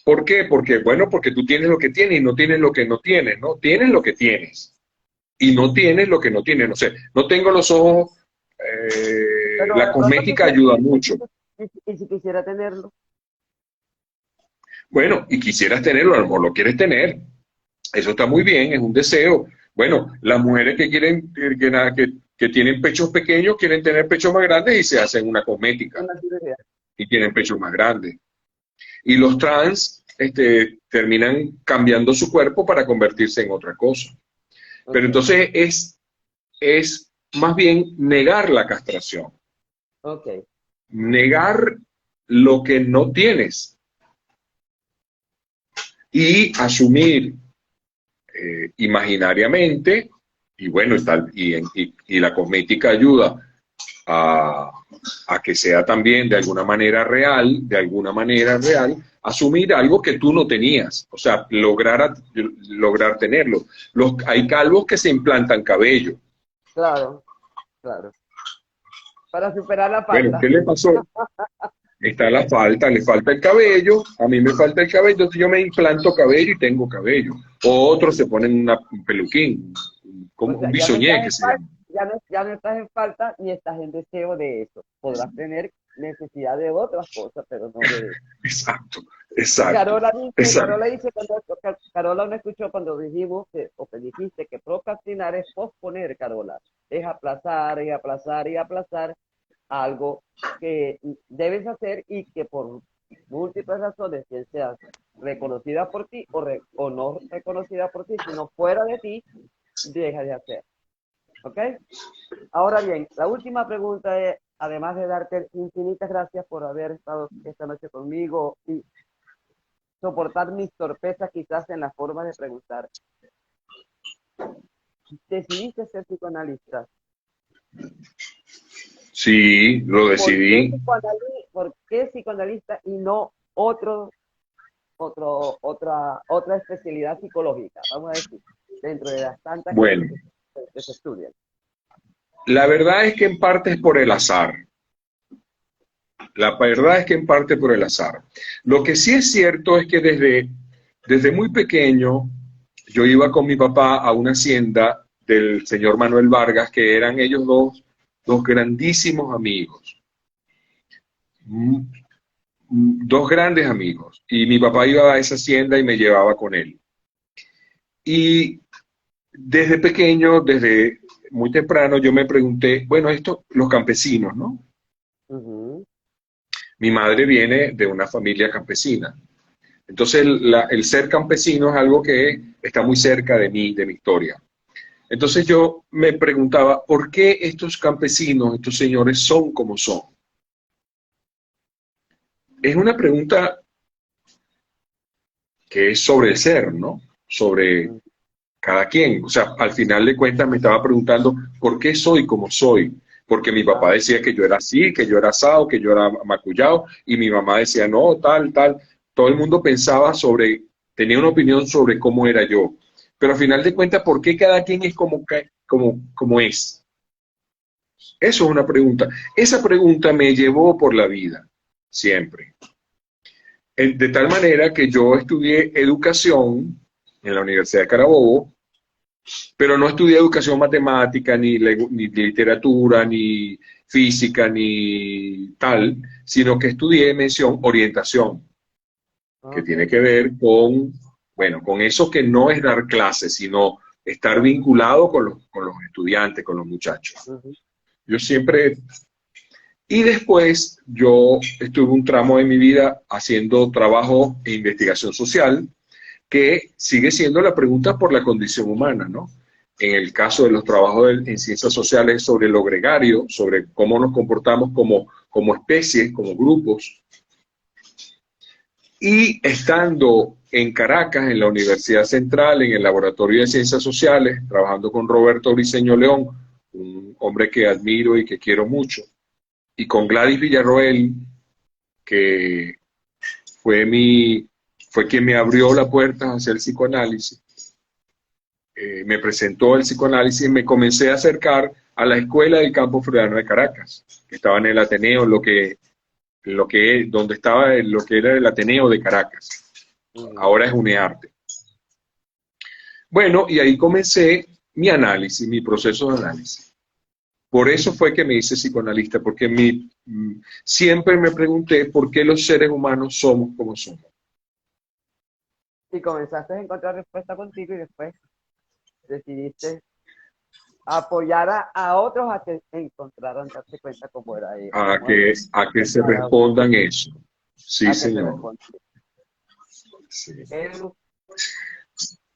¿Por qué? Porque, bueno, porque tú tienes lo que tienes y no tienes lo que no tienes, ¿no? Tienes lo que tienes y no tienes lo que no tienes. No sé, no tengo los ojos, pero la de pronto cosmética ayuda mucho. y si quisiera tenerlo, Bueno, y quisieras tenerlo, a lo mejor lo quieres tener. Eso está muy bien, es un deseo. Bueno, las mujeres que quieren, que tienen pechos pequeños, quieren tener pechos más grandes y se hacen una cosmética una cirugía. y tienen pechos más grandes. Y los trans terminan cambiando su cuerpo para convertirse en otra cosa. Pero Ok, entonces es más bien negar la castración, ok. negar lo que no tienes y asumir imaginariamente, y bueno, y la cosmética ayuda a, a, que sea también de alguna manera real, asumir algo que tú no tenías, o sea, lograr tenerlo. Hay calvos que se implantan cabello. Claro, claro. Para superar la Bueno, falta. ¿qué le pasó? Está la falta, le falta el cabello, a mí me falta el cabello, entonces yo me implanto cabello y tengo cabello. O otros se ponen un peluquín, O como un sea, ya no estás bisoñé que en se falta, llama. ya no estás en falta ni estás en deseo de eso. Podrás tener necesidad de otras cosas, pero no de eso. Exacto, exacto, Carola exacto. dice Carola me escuchó cuando dijimos o que dijiste que procrastinar es posponer, Carola. Es aplazar y aplazar y aplazar algo que debes hacer y que por múltiples razones, bien sea reconocida por ti o no reconocida por ti, sino fuera de ti, deja de hacer. ¿Ok? Ahora bien, la última pregunta es, además de darte infinitas gracias por haber estado esta noche conmigo y soportar mis torpezas quizás en la forma de preguntar, decidiste ser psicoanalista. Sí, lo decidí. Por qué psicoanalista y no otra especialidad psicológica? Vamos a decir, dentro de las tantas Bueno, que se estudian. la verdad es que en parte es por el azar. La verdad es que en parte por el azar. Lo que sí es cierto es que desde muy pequeño yo iba con mi papá a una hacienda del señor Manuel Vargas, que eran ellos dos grandísimos amigos, mm, dos grandes amigos. Y mi papá iba a esa hacienda y me llevaba con él. Y desde pequeño, desde muy temprano, yo me pregunté, bueno, esto, los campesinos, ¿no? Ujú. Mi madre viene de una familia campesina. Entonces, el ser campesino es algo que está muy cerca de mí, de mi historia. Entonces yo me preguntaba, ¿por qué estos campesinos, estos señores son como son? Es una pregunta que es sobre el ser, ¿no? Sobre cada quien. O sea, al final de cuentas me estaba preguntando, ¿por qué soy como soy? Porque mi papá Claro, decía que yo era así, que yo era asado, que yo era macullado, y mi mamá decía, no, tal, tal. Todo el mundo pensaba tenía una opinión sobre cómo era yo. Pero al final de cuentas, ¿por qué cada quien es como es? Eso es una pregunta. Esa pregunta me llevó por la vida, siempre. De tal manera que yo estudié educación en la Universidad de Carabobo pero no estudié educación matemática, ni literatura, ni física, ni tal, sino que estudié mención orientación, que Ok. tiene que ver con, bueno, con eso que no es dar clases, sino estar vinculado con los estudiantes, con los muchachos. Ujú. Yo siempre, y después yo estuve un tramo de mi vida haciendo trabajo e investigación social, que sigue siendo la pregunta por la condición humana, ¿no? En el caso de los trabajos en ciencias sociales sobre lo gregario, sobre cómo nos comportamos como especies, como grupos. Y estando en Caracas, en la Universidad Central, en el Laboratorio de Ciencias Sociales, trabajando con Roberto Briceño León, un hombre que admiro y que quiero mucho, y con Gladys Villarroel, que fue, fue quien me abrió la puerta hacia el psicoanálisis. Me presentó el psicoanálisis y me comencé a acercar a la escuela del Campo Freudiano de Caracas, que estaba en el Ateneo, donde estaba lo que era el Ateneo de Caracas. Ujú. Ahora es UNEARTE. Bueno, y ahí comencé mi análisis, mi proceso de análisis. Por eso fue que me hice psicoanalista, porque siempre me pregunté por qué los seres humanos somos como somos. Y comenzaste a encontrar respuesta contigo y después decidiste apoyar a otros a que encontraran, darse cuenta cómo era, cómo A que se era, respondan eso. Sí, a que se señor. responda. Sí.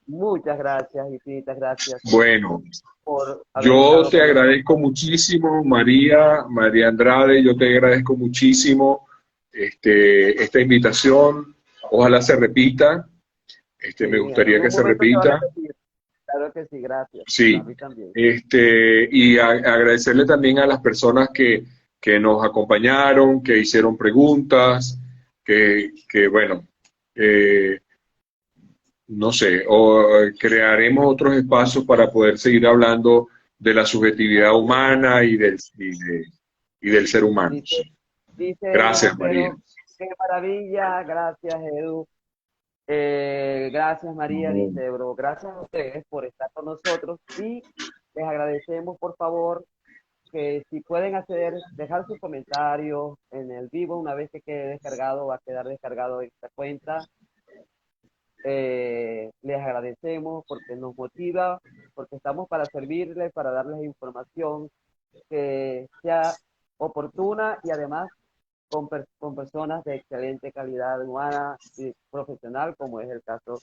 Muchas gracias, infinitas gracias Bueno, por haber yo estado te con nosotros. agradezco muchísimo, María Andrade, yo te agradezco muchísimo esta invitación. Ojalá se repita. Sí, Me en gustaría que algún se momento se va a repita. repetir. Claro que sí, gracias. A Sí. mí también. Agradecerle también a las personas que nos acompañaron, que hicieron preguntas, bueno, eh, no sé, crearemos otros espacios para poder seguir hablando de la subjetividad humana y del ser humano. Dice, dice Edu Gracias, María. Montero, qué maravilla, gracias Edu. Gracias María, No, dice Ebro, gracias a ustedes por estar con nosotros y les agradecemos por favor que si pueden acceder, dejar sus comentarios en el vivo una vez que quede descargado, va a quedar descargado esta cuenta. Les agradecemos porque nos motiva, porque estamos para servirles, para darles información que sea oportuna y además con personas de excelente calidad humana y profesional, como es el caso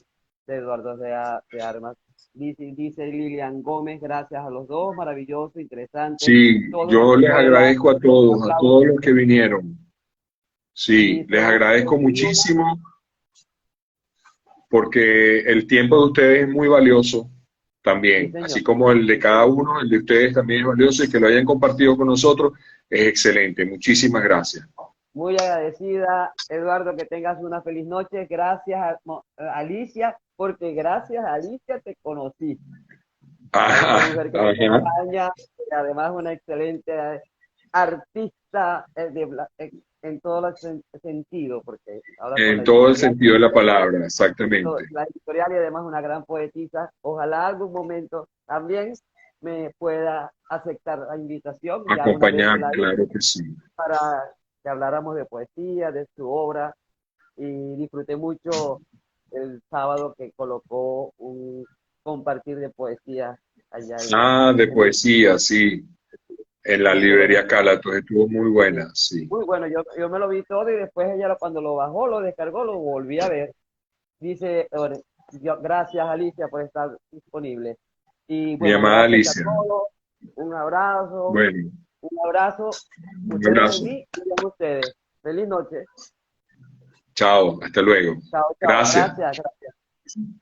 de Eduardo de Armas. Dice Lilian Gómez, gracias a los dos, maravilloso, interesante. sí, Todo en yo les escuela, agradezco a aplausos. todos los que vinieron. Sí, les Dice José agradezco 21, muchísimo porque el tiempo de ustedes es muy valioso sí también, señor, así como el de cada uno, el de ustedes también es valioso y que lo hayan compartido con nosotros es excelente. Muchísimas gracias. muy agradecida. Eduardo, que tengas una feliz noche. Gracias a Alicia, porque gracias a Alicia te conocí. A una Ajá, mujer que me ajá. acompaña, y además una excelente artista en todos los sentidos, porque ahora con la En todo el editorial, sentido de la palabra, exactamente. la editorial y además una gran poetisa, ojalá algún momento también me pueda aceptar la invitación, ya una vez se Acompañar, la claro hice, que sí. para que habláramos de poesía, de su obra, y disfruté mucho el sábado que colocó un compartir de poesía allá Ah, de en el poesía, sí. En la estuvo librería genial. Calatos estuvo muy Sí. buena, sí. Muy bueno, yo me lo vi todo y después ella cuando lo bajó, lo descargó, lo volví a ver. Dice, bueno, gracias Alicia por estar disponible. Y Mi bueno, amada gracias a Alicia. todos, Bueno, un abrazo, un ustedes de abrazo. mí y de ustedes. Feliz noche. Chao, hasta luego. Chao, chao. Gracias. Gracias, gracias.